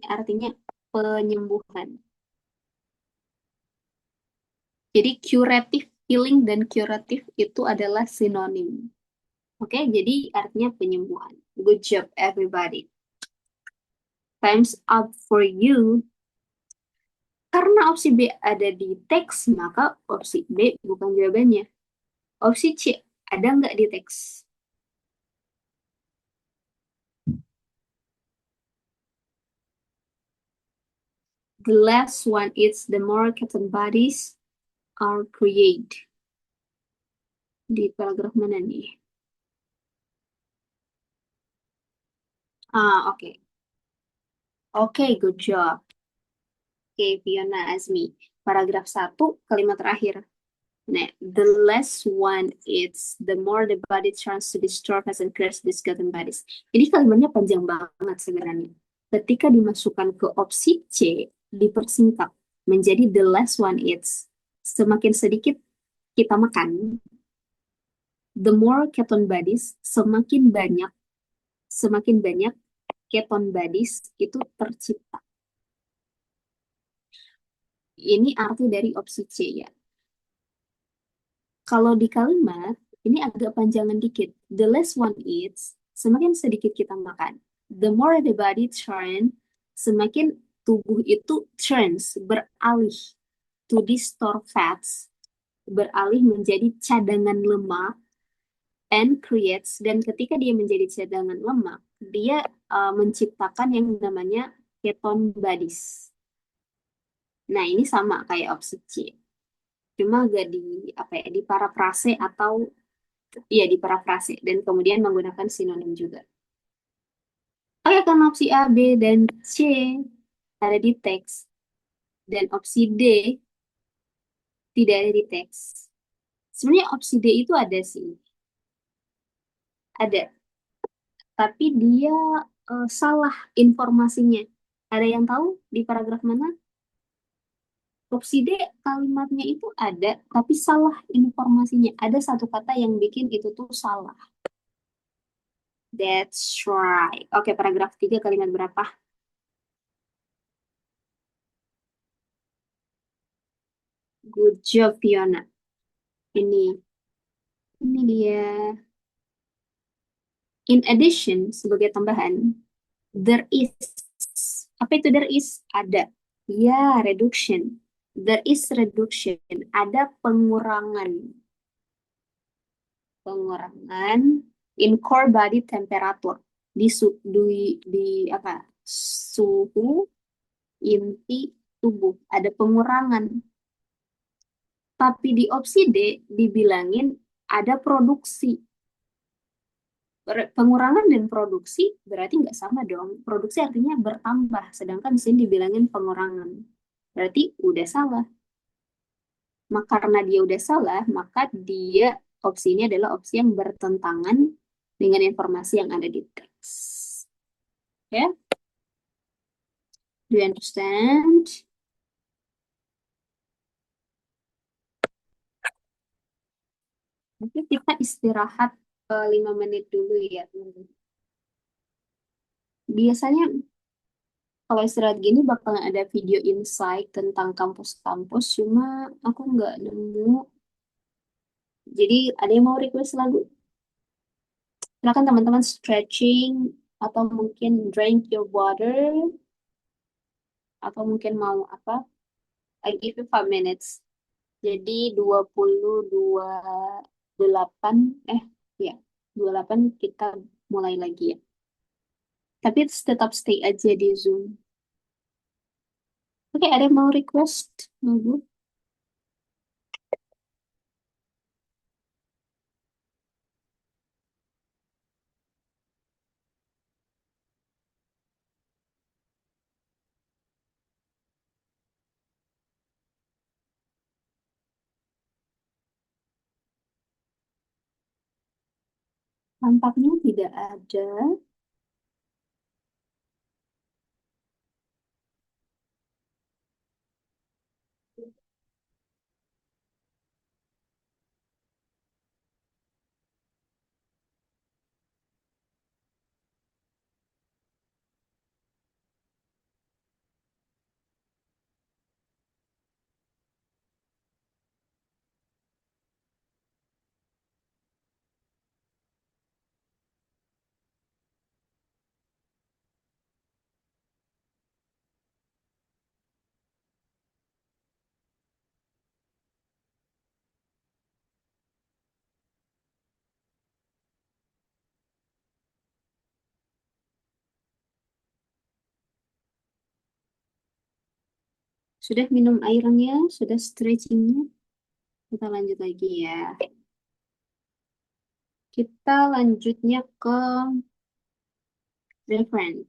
artinya penyembuhan. Jadi curative healing dan curative itu adalah sinonim. Oke, jadi artinya penyembuhan. Good job everybody. Time's up for you. Karena opsi B ada di teks, maka opsi B bukan jawabannya. Opsi C ada nggak di teks? The less one eats, the more cotton bodies are created. Di paragraf mana nih? Oke. Oke, good job. Oke, Fiona Azmi. Paragraf 1, kalimat terakhir. Nah, the less one eats, the more the body turns to dystrophies and creates these cotton bodies. Jadi kalimatnya panjang banget sebenarnya. Ketika dimasukkan ke opsi C, dipersingkat menjadi the less one eats. Semakin sedikit kita makan, the more keton bodies, semakin banyak keton bodies itu tercipta. Ini arti dari opsi C ya. Kalau di kalimat, ini agak panjangan dikit. The less one eats, semakin sedikit kita makan. The more the body turn, semakin tubuh itu turns, beralih to store fats, beralih menjadi cadangan lemak, and creates, dan ketika dia menjadi cadangan lemak, dia menciptakan yang namanya keton bodies. Nah, ini sama kayak opsi C. Cuma agak di parafrase atau ya di parafrase dan kemudian menggunakan sinonim juga. Oke, kan opsi A, B, dan C ada di teks dan opsi D tidak ada di teks. Sebenarnya opsi D itu ada sih. Ada, tapi dia salah informasinya. Ada yang tahu di paragraf mana? Opsi D kalimatnya itu ada, tapi salah informasinya. Ada satu kata yang bikin itu tuh salah. That's right. Oke, paragraf 3 kalimat berapa? Good job, Fiona. Ini dia. In addition, sebagai tambahan, there is. Apa itu there is? Ada. Ya, reduction. There is reduction. Ada pengurangan. Pengurangan in core body temperature. Di apa? Suhu inti tubuh. Ada pengurangan. Tapi di opsi D dibilangin ada produksi. Pengurangan dan produksi berarti nggak sama dong. Produksi artinya bertambah, sedangkan di sini dibilangin pengurangan. Berarti udah salah. Maka karena dia udah salah, maka dia opsi ini adalah opsi yang bertentangan dengan informasi yang ada di teks. Ya? Do you understand? Oke, kita istirahat 5 menit dulu ya, teman-teman. Biasanya Kalau istirahat gini bakalan ada video insight tentang kampus-kampus, cuma aku nggak nemu. Jadi ada yang mau request lagu? Silakan teman-teman stretching atau mungkin drink your water atau mungkin mau apa? I give you 5 minutes. Jadi 28 eh ya 28 kita mulai lagi ya. Tapi tetap stay aja di Zoom. Oke, ada yang mau request lagu? Tampaknya tidak ada. Sudah minum airnya, sudah stretchingnya. Kita lanjut lagi ya. Kita lanjutnya ke referent.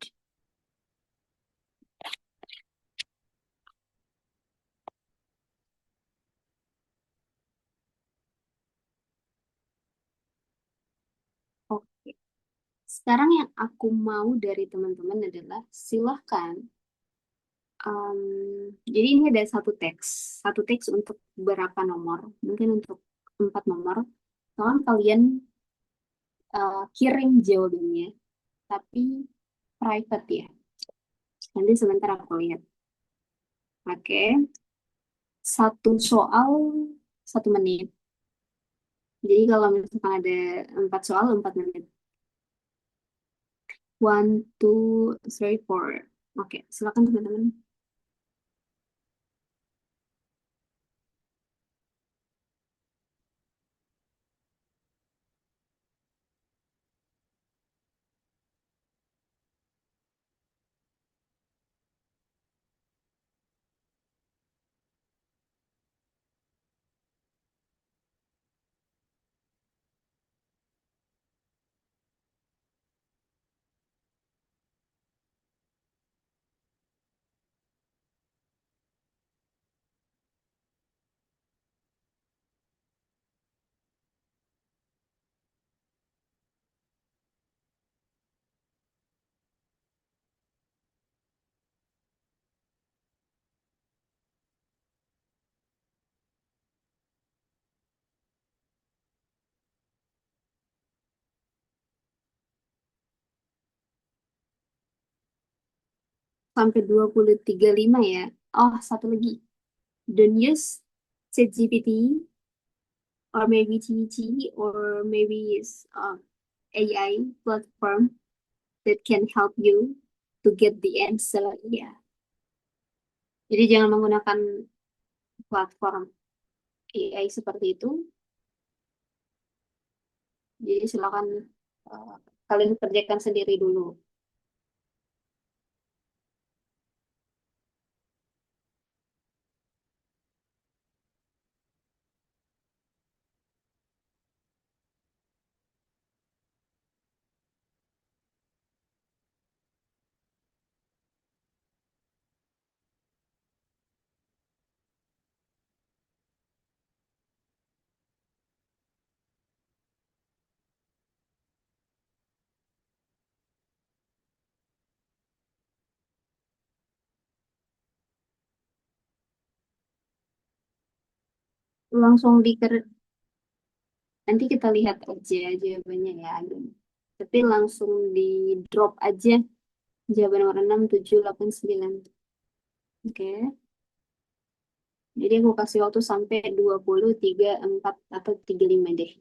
Oke. Sekarang yang aku mau dari teman-teman adalah silahkan. em, jadi ini ada satu teks untuk berapa nomor? Mungkin untuk 4 nomor. Tolong kalian kirim jawabannya, tapi private ya. Nanti sebentar aku lihat. Oke, satu soal 1 menit. Jadi kalau misalkan ada 4 soal, 4 menit. One, two, three, four. Oke, silakan teman-teman. Sampai 2035 ya. Oh, satu lagi. Don't use ChatGPT or maybe TG or maybe AI platform that can help you to get the answer. Ya. Jadi jangan menggunakan platform AI seperti itu. Jadi silakan uh, kalian kerjakan sendiri dulu. Langsung nanti kita lihat aja jawabannya ya. Tapi langsung di drop aja Jawaban nomor 6, 7, 8, 9. Oke. Jadi aku kasih waktu sampai 20, 3, 4, atau 35 deh.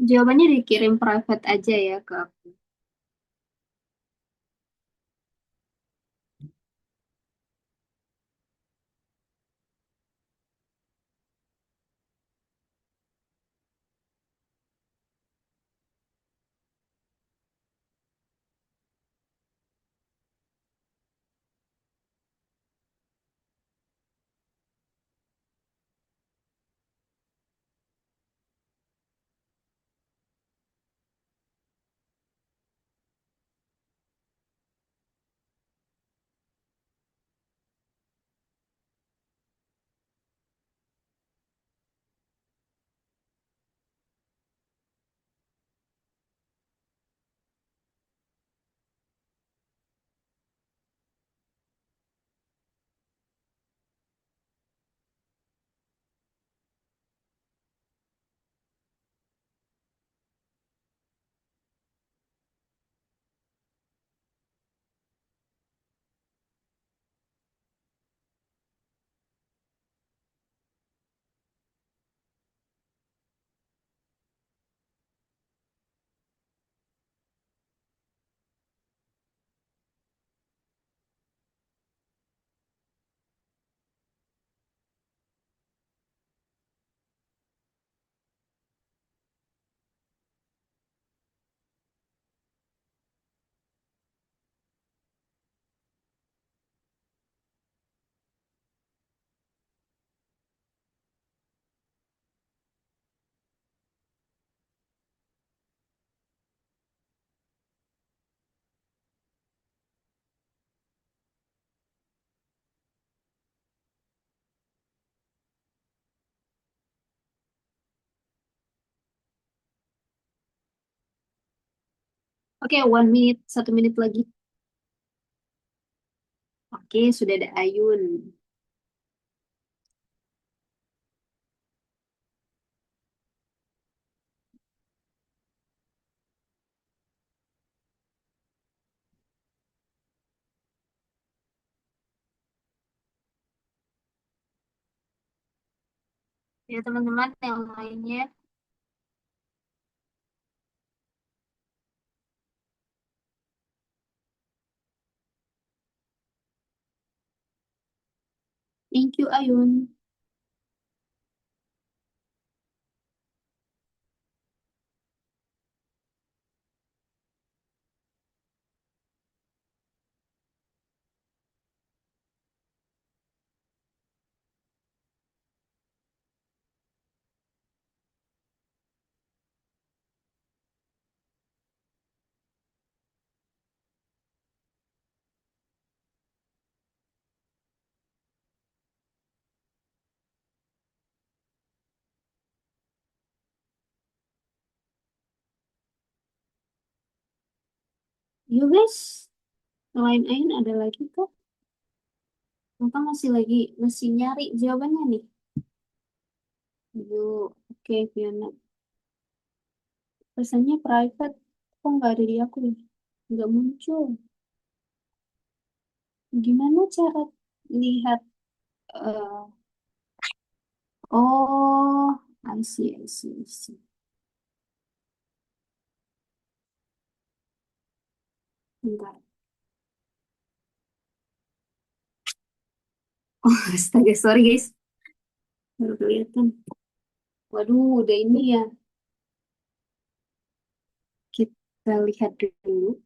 Jawabannya dikirim private aja ya ke aku. Oke, 1 minute, 1 menit lagi. Oke, sudah ada Ayun. Ya, teman-teman yang lainnya. Thank you, Ayun. You guys, selain Ayun ada lagi kok? Maka masih nyari jawabannya nih. Yuk, oke, Fiona. Pesannya private, kok nggak ada di aku ya? Nggak muncul. Gimana cara lihat? eh, oh, I see, I see, I see. Bentar. Oh, astaga, sorry guys. Baru kelihatan. Waduh, udah ini ya. Kita lihat dulu.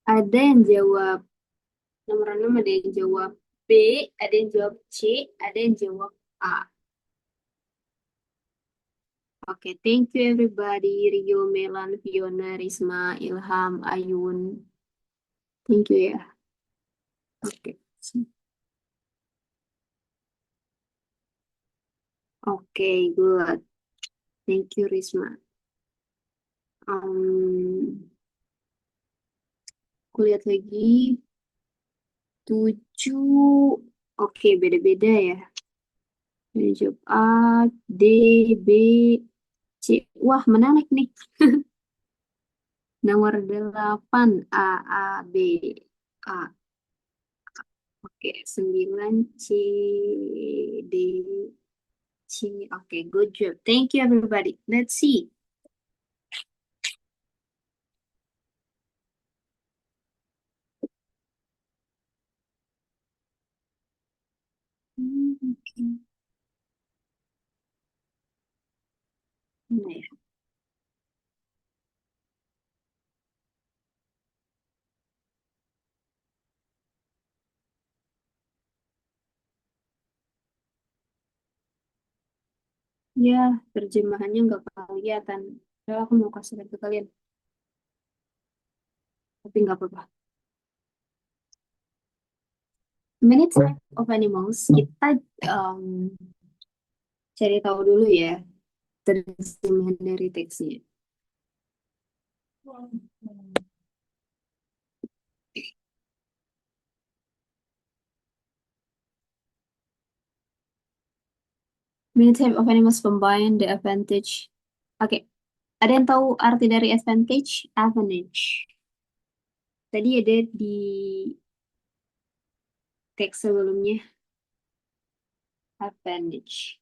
Ada yang jawab nomor 6, ada yang jawab B, ada yang jawab C, ada yang jawab A. Oke, thank you everybody. Rio, Melan, Fiona, Risma, Ilham, Ayun. Thank you ya. Oke. Oke, good. Thank you, Risma. Aku lihat lagi. 7. Oke, beda-beda ya. Ini jawab A, D, B, C. Wah, menarik nih. Nomor 8 A, A, B, A. Oke, 9 C, D, C. Oke, good job. Thank you, everybody. Let's see. Oke. Mana ya? Ya, terjemahannya nggak kelihatan. Kalau aku mau kasih lihat ke kalian, tapi nggak apa-apa. Many types of animals. Kita um, cari tahu dulu ya terjemahan dari teksnya. Many types of animals combine the advantage. Oke, ada yang tahu arti dari advantage? Advantage. Tadi ada di teks sebelumnya, advantage.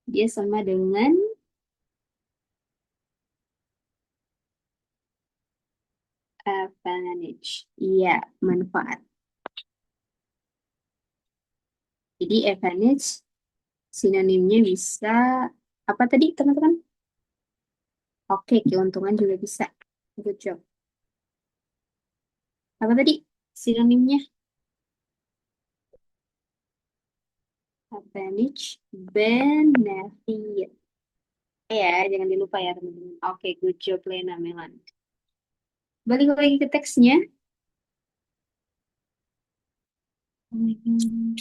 Dia sama dengan advantage. Iya, manfaat. Jadi advantage sinonimnya bisa apa tadi teman-teman? Oke, keuntungan juga bisa. Good job. Apa tadi sinonimnya? Advantage, benefit. Ya, jangan dilupa ya teman-teman. Oke, good job Lena Melan. Balik lagi ke teksnya. Hmm.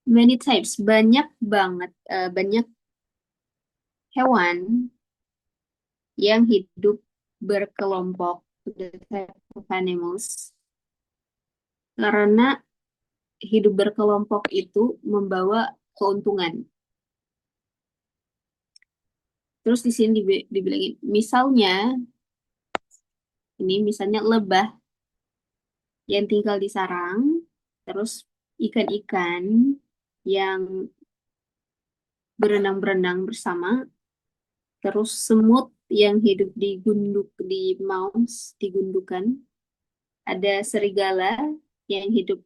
Many types, banyak banget, banyak hewan yang hidup berkelompok, the type of animals, karena hidup berkelompok itu membawa keuntungan. Terus di sini dibilangin, misalnya, ini misalnya lebah yang tinggal di sarang, terus ikan-ikan yang berenang-berenang bersama, terus semut yang hidup di gunduk, di mounds, di gundukan, ada serigala yang hidup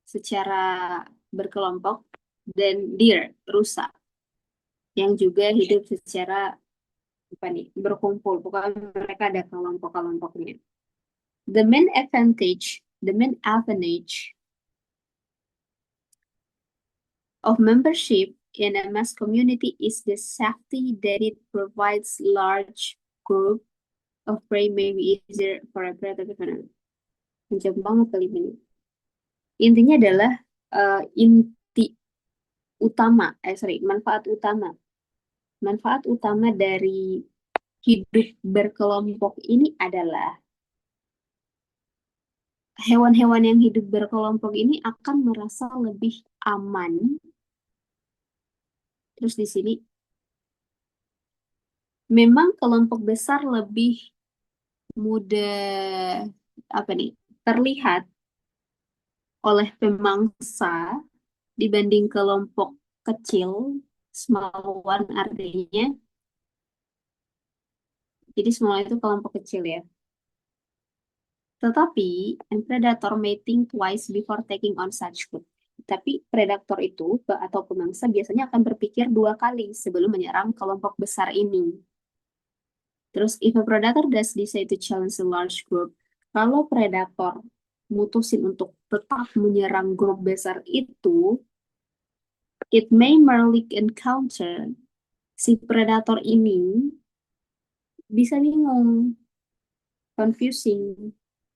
secara berkelompok, dan deer, rusa, yang juga hidup secara apa nih, berkumpul. Pokoknya mereka ada kelompok-kelompoknya. The main advantage of membership in a mass community is the safety that it provides. Large group of prey may be easier for a predator to find. Panjang banget kali ini. Intinya adalah inti manfaat utama. Manfaat utama dari hidup berkelompok ini adalah hewan-hewan yang hidup berkelompok ini akan merasa lebih aman. Terus di sini memang kelompok besar lebih mudah apa nih terlihat oleh pemangsa dibanding kelompok kecil, small one artinya. Jadi small itu kelompok kecil ya. Tetapi, a predator may think twice before taking on such food. Tapi predator itu atau pemangsa biasanya akan berpikir dua kali sebelum menyerang kelompok besar ini. Terus, if a predator does decide to challenge a large group, kalau predator mutusin untuk tetap menyerang grup besar itu, it may merely encounter si predator ini bisa bingung, confusing,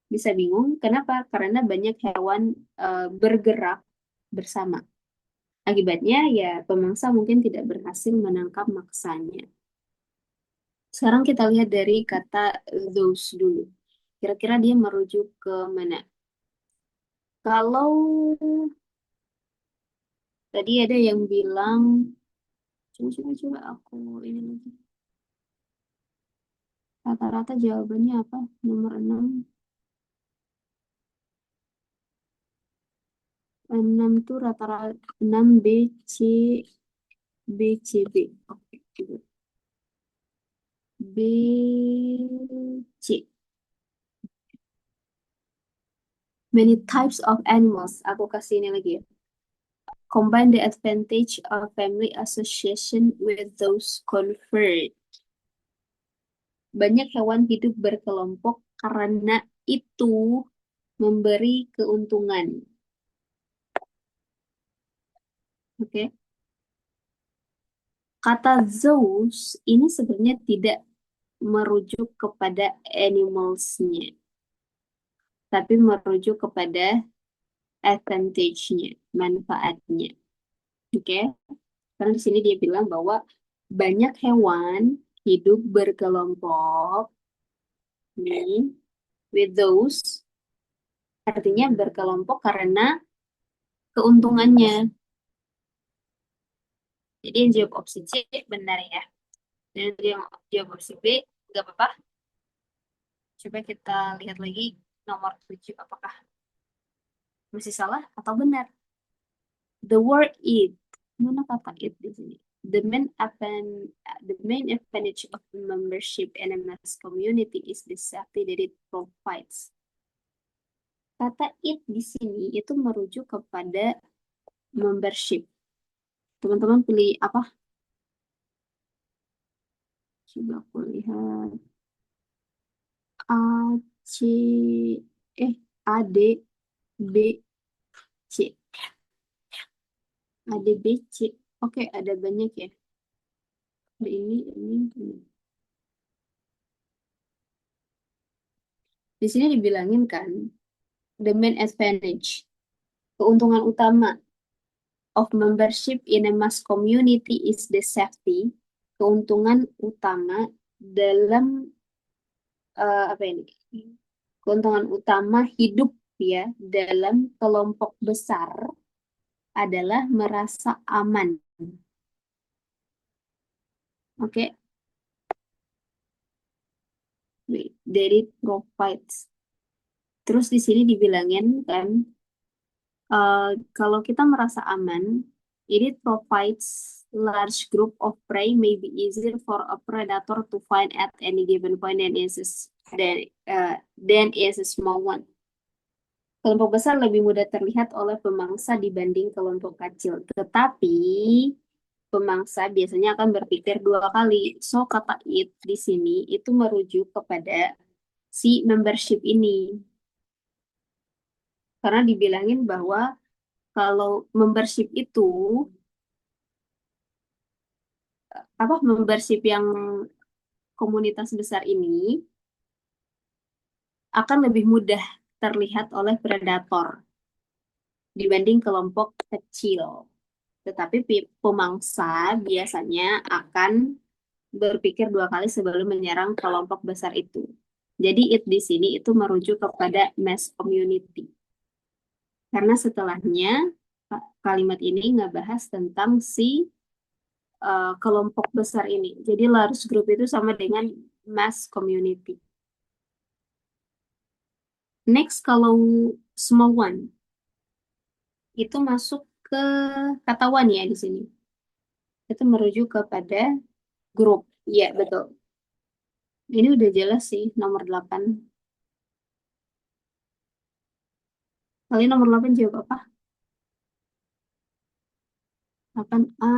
bisa bingung. Kenapa? Karena banyak hewan bergerak bersama. Akibatnya ya pemangsa mungkin tidak berhasil menangkap mangsanya. Sekarang kita lihat dari kata those dulu. Kira-kira dia merujuk ke mana? Kalau tadi ada yang bilang, coba aku ini lagi. Rata-rata jawabannya apa? Nomor 6. 6 tuh rata-rata 6 B, C, B, C, B. Oke, coba. B, C. Many types of animals. Aku kasih ini lagi ya. Combine the advantage of family association with those conferred. Banyak hewan hidup berkelompok karena itu memberi keuntungan. Oke. Kata those ini sebenarnya tidak merujuk kepada animals-nya, tapi merujuk kepada advantage-nya, manfaatnya. Oke. Karena di sini dia bilang bahwa banyak hewan hidup berkelompok nih, with those, artinya berkelompok karena keuntungannya. Jadi yang jawab opsi C benar ya. Dan yang jawab opsi B nggak apa-apa. Coba kita lihat lagi nomor 7 apakah masih salah atau benar. The word it. Mana kata it di sini? The main advantage of membership in a mass community is the safety that it provides. Kata it di sini itu merujuk kepada membership. Teman-teman pilih apa? Coba aku lihat. A, C, A, D, B, C. A, D, B, C. Oke, ada banyak ya. Ini. Di sini dibilangin kan, the main advantage, keuntungan utama of membership in a mass community is the safety. Keuntungan utama dalam apa ini? Keuntungan utama hidup ya dalam kelompok besar adalah merasa aman. Oke, dari provides. Terus di sini dibilangin kan, kalau kita merasa aman, it provides large group of prey may be easier for a predator to find at any given point than is a small one. Kelompok besar lebih mudah terlihat oleh pemangsa dibanding kelompok kecil. Tetapi pemangsa biasanya akan berpikir dua kali. So, kata it di sini itu merujuk kepada si membership ini. Karena dibilangin bahwa kalau membership itu, apa membership yang komunitas besar ini akan lebih mudah terlihat oleh predator dibanding kelompok kecil. Tetapi pemangsa biasanya akan berpikir dua kali sebelum menyerang kelompok besar itu. Jadi it di sini itu merujuk kepada mass community. Karena setelahnya kalimat ini nggak bahas tentang si kelompok besar ini. Jadi large group itu sama dengan mass community. Next, kalau small one itu masuk ke kata one ya di sini. Itu merujuk kepada grup. Iya, betul. Ini udah jelas sih nomor 8. Kalian nomor 8 jawab apa? 8 A,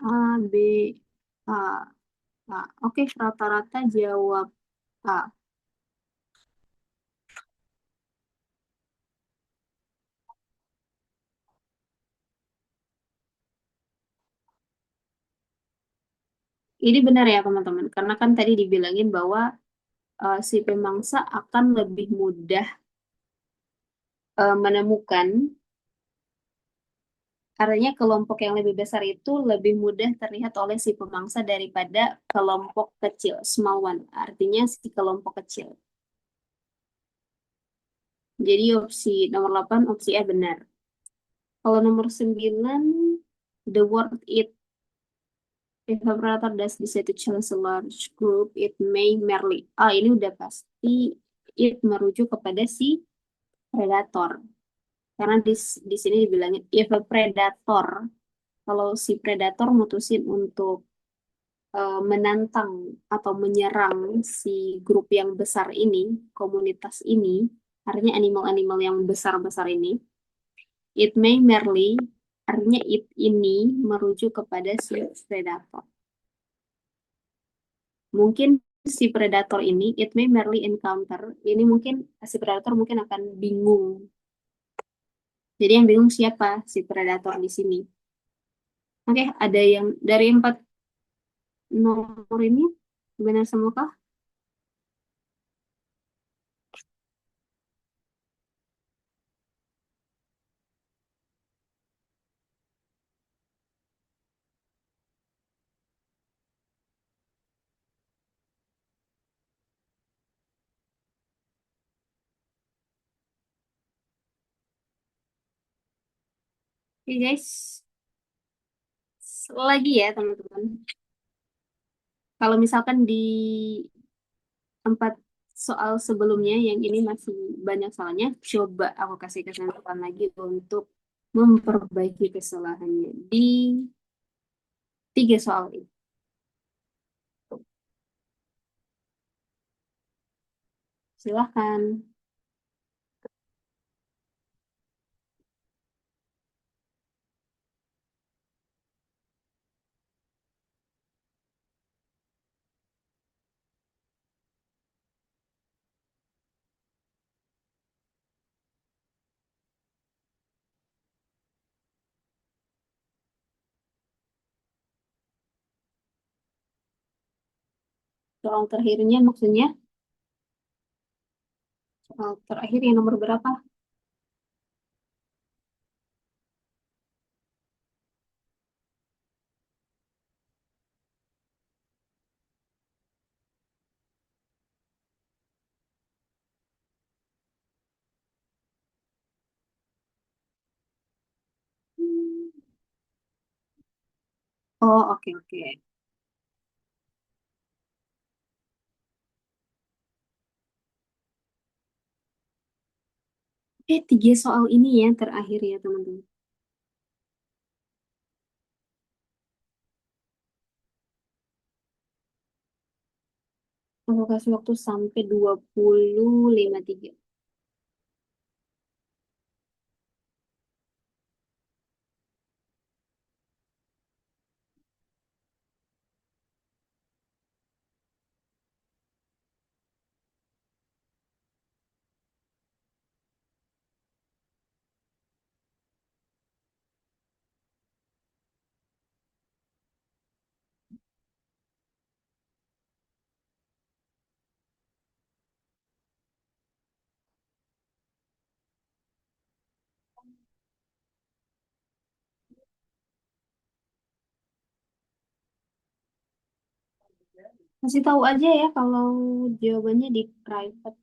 A, B, A, A. Oke, rata-rata jawab A. Ini benar ya teman-teman, karena kan tadi dibilangin bahwa si pemangsa akan lebih mudah menemukan, artinya kelompok yang lebih besar itu lebih mudah terlihat oleh si pemangsa daripada kelompok kecil, small one. Artinya si kelompok kecil. Jadi opsi nomor 8 opsi A benar. Kalau nomor 9, the word it, if a predator does decide to challenge a large group, it may merely. Ah, ini udah pasti it merujuk kepada si predator. Karena di sini dibilangin if a predator, kalau si predator mutusin untuk menantang atau menyerang si grup yang besar ini, komunitas ini, artinya animal-animal yang besar-besar ini, it may merely, artinya it ini merujuk kepada si predator. Mungkin si predator ini, it may merely encounter, ini mungkin si predator mungkin akan bingung. Jadi yang bingung siapa si predator di sini. Oke, ada yang dari 4 nomor ini benar semua kah? Oke guys, lagi ya teman-teman. Kalau misalkan di 4 soal sebelumnya yang ini masih banyak salahnya, coba aku kasih kesempatan lagi untuk memperbaiki kesalahannya di 3 soal ini. Silahkan. Soal terakhirnya maksudnya soal terakhir yang nomor berapa? Hmm. Oh, oke, oke. Tiga soal ini ya terakhir ya teman-teman. Aku kasih waktu sampai 20.53. Kasih tahu aja ya kalau jawabannya di private.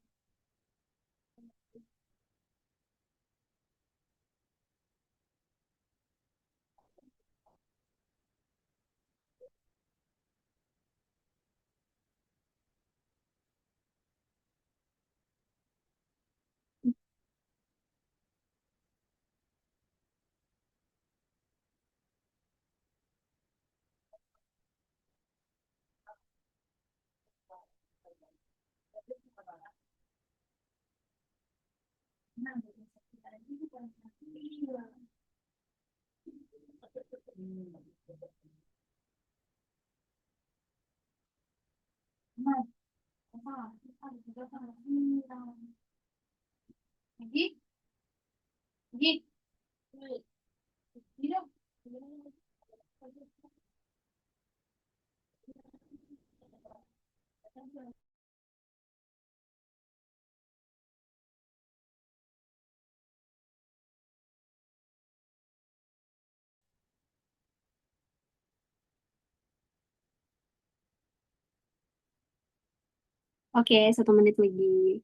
Oke, 1 menit lagi.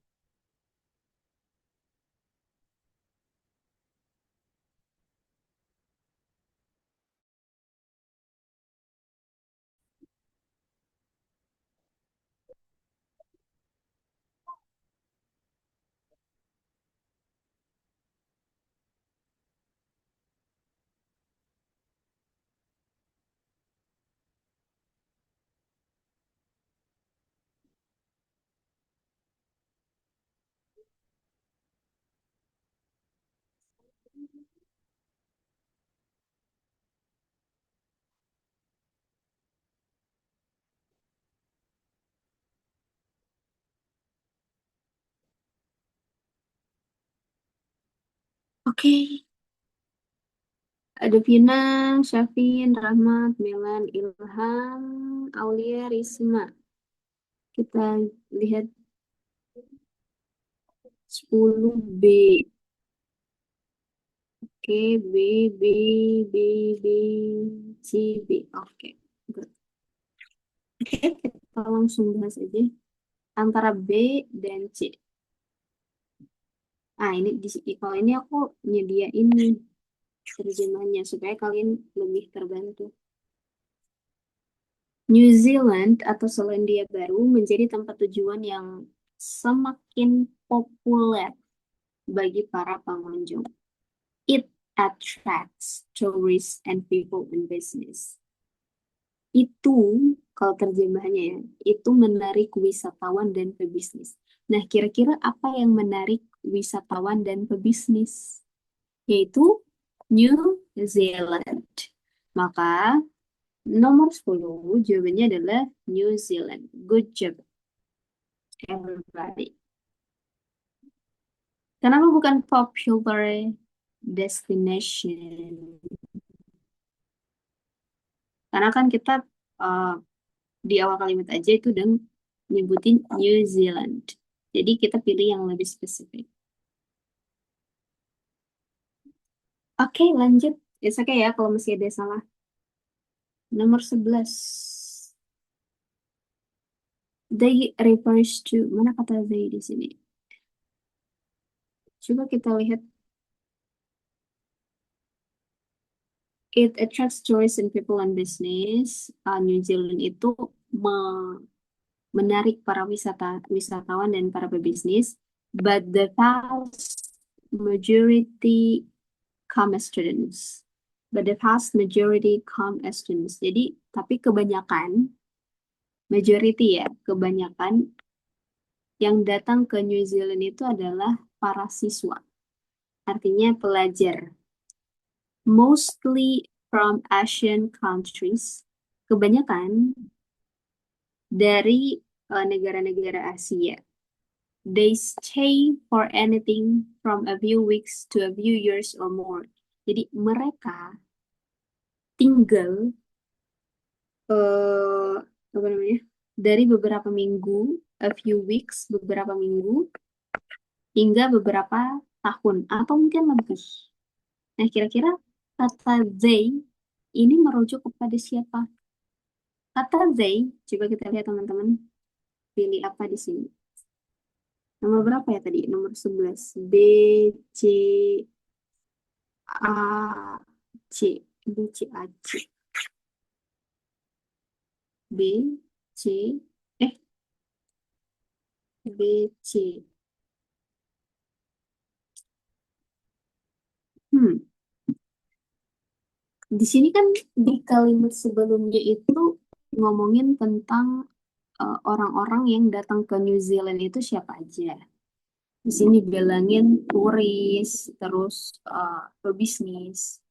Oke, ada Vina, Syafin, Rahmat, Melan, Ilham, Aulia, Risma. Kita lihat 10B. Oke, B, B, B, B, C, B. Oke, good. Oke, kita langsung bahas aja antara B dan C. Ah, ini kalau ini aku nyediain nih terjemahnya supaya kalian lebih terbantu. New Zealand atau Selandia Baru menjadi tempat tujuan yang semakin populer bagi para pengunjung. It attracts tourists and people in business. Itu, kalau terjemahnya ya, itu menarik wisatawan dan pebisnis. Nah, kira-kira apa yang menarik wisatawan dan pebisnis? Yaitu New Zealand. Maka nomor 10 jawabannya adalah New Zealand. Good job, everybody. Kenapa bukan popular destination? Karena kan kita uh, di awal kalimat aja itu udah nyebutin New Zealand. Jadi kita pilih yang lebih spesifik. Oke, lanjut. It's okay ya kalau masih ada salah. Nomor 11. They refers to, mana kata they di sini? Coba kita lihat. It attracts tourists and people and business. New Zealand itu menarik para wisatawan dan para pebisnis. But the vast majority come as students. But the vast majority come as students. Jadi, tapi kebanyakan, majority ya, kebanyakan yang datang ke New Zealand itu adalah para siswa. Artinya pelajar. Mostly from Asian countries. Kebanyakan dari negara-negara Asia. They stay for anything from a few weeks to a few years or more. Jadi mereka tinggal apa namanya? Dari beberapa minggu, a few weeks, beberapa minggu hingga beberapa tahun atau mungkin lebih. Nah, kira-kira kata they ini merujuk kepada siapa? Kata they, coba kita lihat teman-teman, pilih apa di sini. Nomor berapa ya tadi? Nomor 11. B, C, A, C. B, C, A, C. B, C, B, C. Hmm, di sini kan di kalimat sebelumnya itu ngomongin tentang orang-orang yang datang ke New Zealand itu siapa aja. Di sini bilangin turis, terus pebisnis.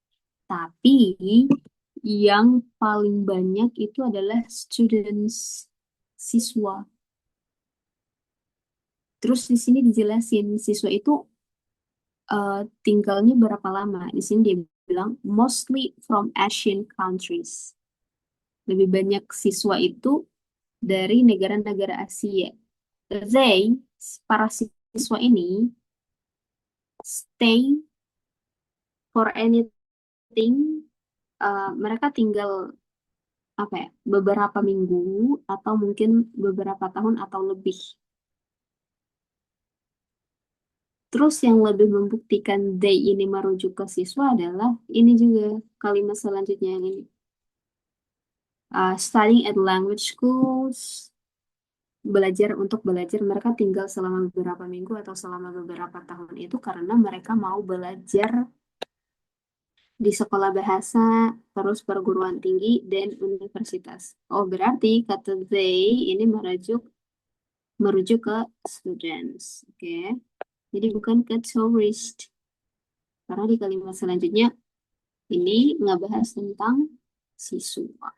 Tapi yang paling banyak itu adalah students, siswa. Terus di sini dijelasin siswa itu tinggalnya berapa lama. Di sini dia bilang mostly from Asian countries. Lebih banyak siswa itu dari negara-negara Asia. They, para siswa ini, stay for anything. Mereka tinggal apa ya, beberapa minggu atau mungkin beberapa tahun atau lebih. Terus yang lebih membuktikan they ini merujuk ke siswa adalah ini juga kalimat selanjutnya yang ini. Studying at language schools, belajar untuk belajar mereka tinggal selama beberapa minggu atau selama beberapa tahun itu karena mereka mau belajar di sekolah bahasa, terus perguruan tinggi dan universitas. Oh, berarti kata they ini merujuk merujuk ke students, oke? Jadi bukan ke tourist. Karena di kalimat selanjutnya ini ngebahas tentang siswa.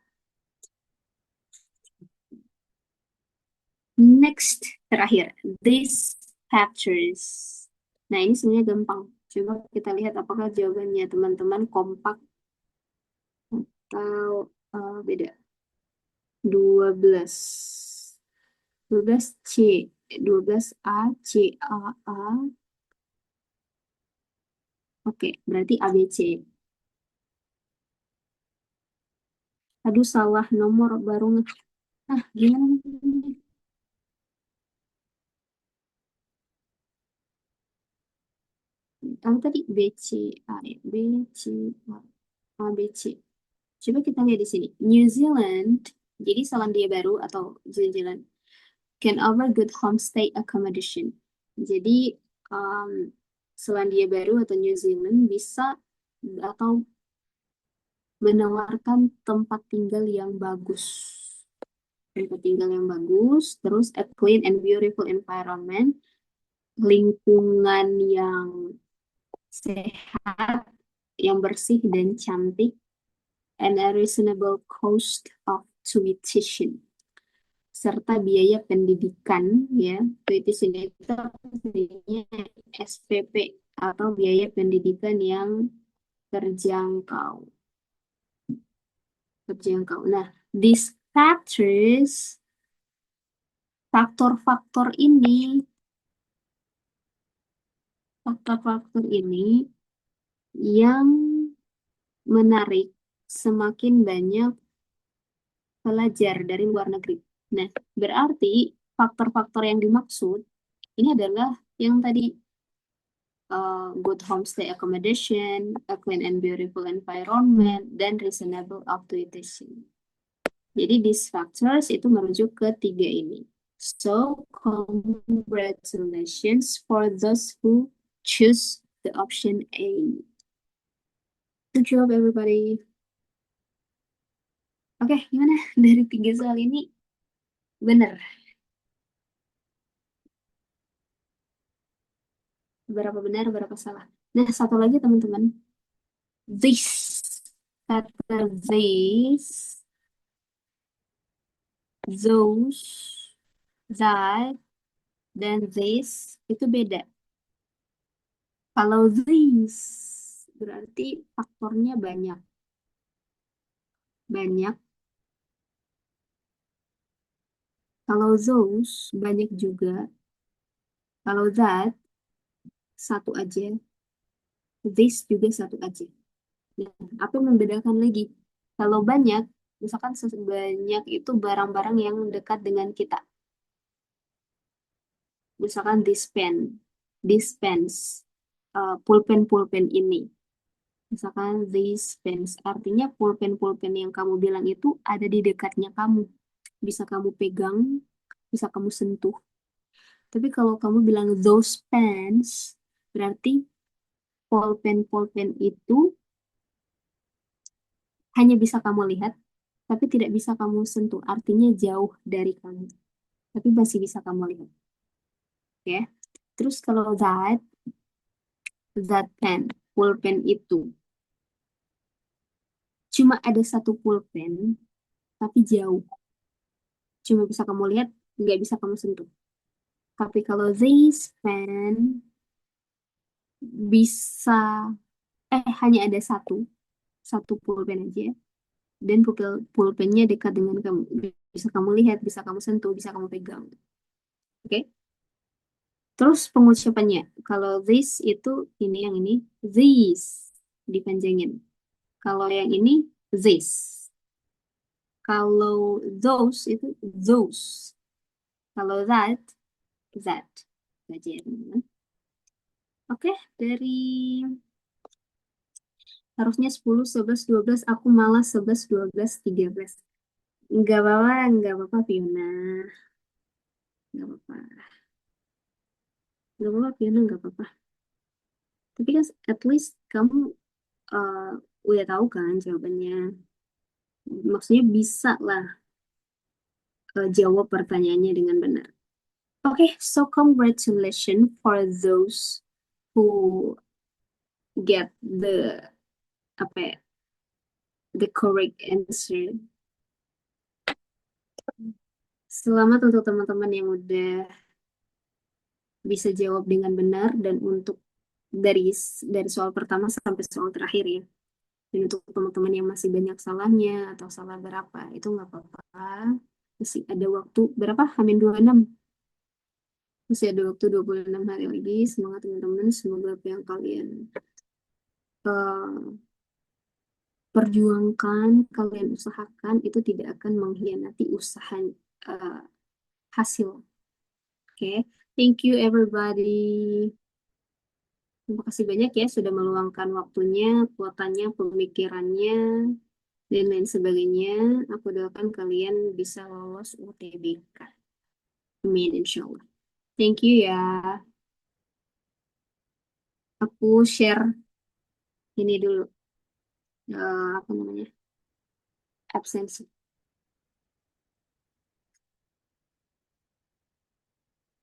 Next, terakhir, these factors. Nah, ini sebenarnya gampang. Coba kita lihat apakah jawabannya teman-teman kompak atau beda. 12. 12 C. 12 A, C, A, A. Oke, berarti A, B, C. Aduh, salah nomor baru. Ah, gimana nih? Kamu tadi B, C, A, ya. B, C, A, A, B, C. Coba kita lihat di sini. New Zealand, jadi Selandia Baru atau New Zealand, can offer good homestay accommodation. Jadi um, Selandia Baru atau New Zealand bisa atau menawarkan tempat tinggal yang bagus. Tempat tinggal yang bagus, terus a clean and beautiful environment, lingkungan yang sehat, yang bersih dan cantik, and a reasonable cost of tuition, serta biaya pendidikan, ya. Tuition itu artinya SPP atau biaya pendidikan yang terjangkau. Terjangkau. Nah, these factors, faktor-faktor ini, faktor-faktor ini yang menarik semakin banyak pelajar dari luar negeri. Nah, berarti faktor-faktor yang dimaksud ini adalah yang tadi good homestay accommodation, a clean and beautiful environment, dan reasonable tuition. Jadi these factors itu merujuk ke tiga ini. So, congratulations for those who choose the option A. Good job, everybody. Oke, gimana? Dari tiga soal ini, benar. Berapa benar, berapa salah. Nah, satu lagi, teman-teman. This. Kata this, those, that, dan this, itu beda. Kalau this, berarti faktornya banyak. Banyak. Kalau those, banyak juga. Kalau that, satu aja. This juga satu aja. Nah, apa yang membedakan lagi? Kalau banyak, Misalkan sebanyak itu barang-barang yang dekat dengan kita. Misalkan dispense pulpen-pulpen ini. Misalkan dispense, artinya pulpen-pulpen yang kamu bilang itu ada di dekatnya kamu. Bisa kamu pegang, bisa kamu sentuh. Tapi kalau kamu bilang those pens, berarti pulpen-pulpen itu hanya bisa kamu lihat, tapi tidak bisa kamu sentuh. Artinya jauh dari kamu, tapi masih bisa kamu lihat. Ya. Terus kalau that pen, pulpen itu cuma ada satu pulpen, tapi jauh. Cuma bisa kamu lihat, nggak bisa kamu sentuh. Tapi kalau this pen bisa, hanya ada satu pulpen aja. Dan pulpennya dekat dengan kamu. Bisa kamu lihat, bisa kamu sentuh, bisa kamu pegang. Oke? Terus pengucapannya, kalau this itu ini yang ini, this dipanjangin. Kalau yang ini, this. Kalau those itu those. Kalau that. Pelajaran. Oke, dari harusnya 10, 11, 12, aku malah 11, 12, 13. Enggak apa-apa, Fiona. Enggak apa-apa. Enggak apa-apa, Fiona, enggak apa-apa. Tapi kan at least kamu eh, udah tahu kan jawabannya. Maksudnya bisa lah jawab pertanyaannya dengan benar. Oke, so congratulations for those who get apa ya, the correct answer. Selamat untuk teman-teman yang udah bisa jawab dengan benar dan untuk dari soal pertama sampai soal terakhir ya. Dan untuk teman-teman yang masih banyak salahnya atau salah berapa, itu nggak apa-apa. Masih ada waktu berapa? Hamin 26. Masih ada waktu 26 hari lagi. Semangat teman-teman. Semoga apa yang kalian eh, perjuangkan, kalian usahakan, itu tidak akan mengkhianati usaha eh, hasil. Oke, thank you everybody. Terima kasih banyak ya sudah meluangkan waktunya, kuotanya, pemikirannya, dan lain sebagainya. Aku doakan kalian bisa lolos UTBK. Amin, insya Allah. Thank you ya. Aku share ini dulu, apa namanya, absensi.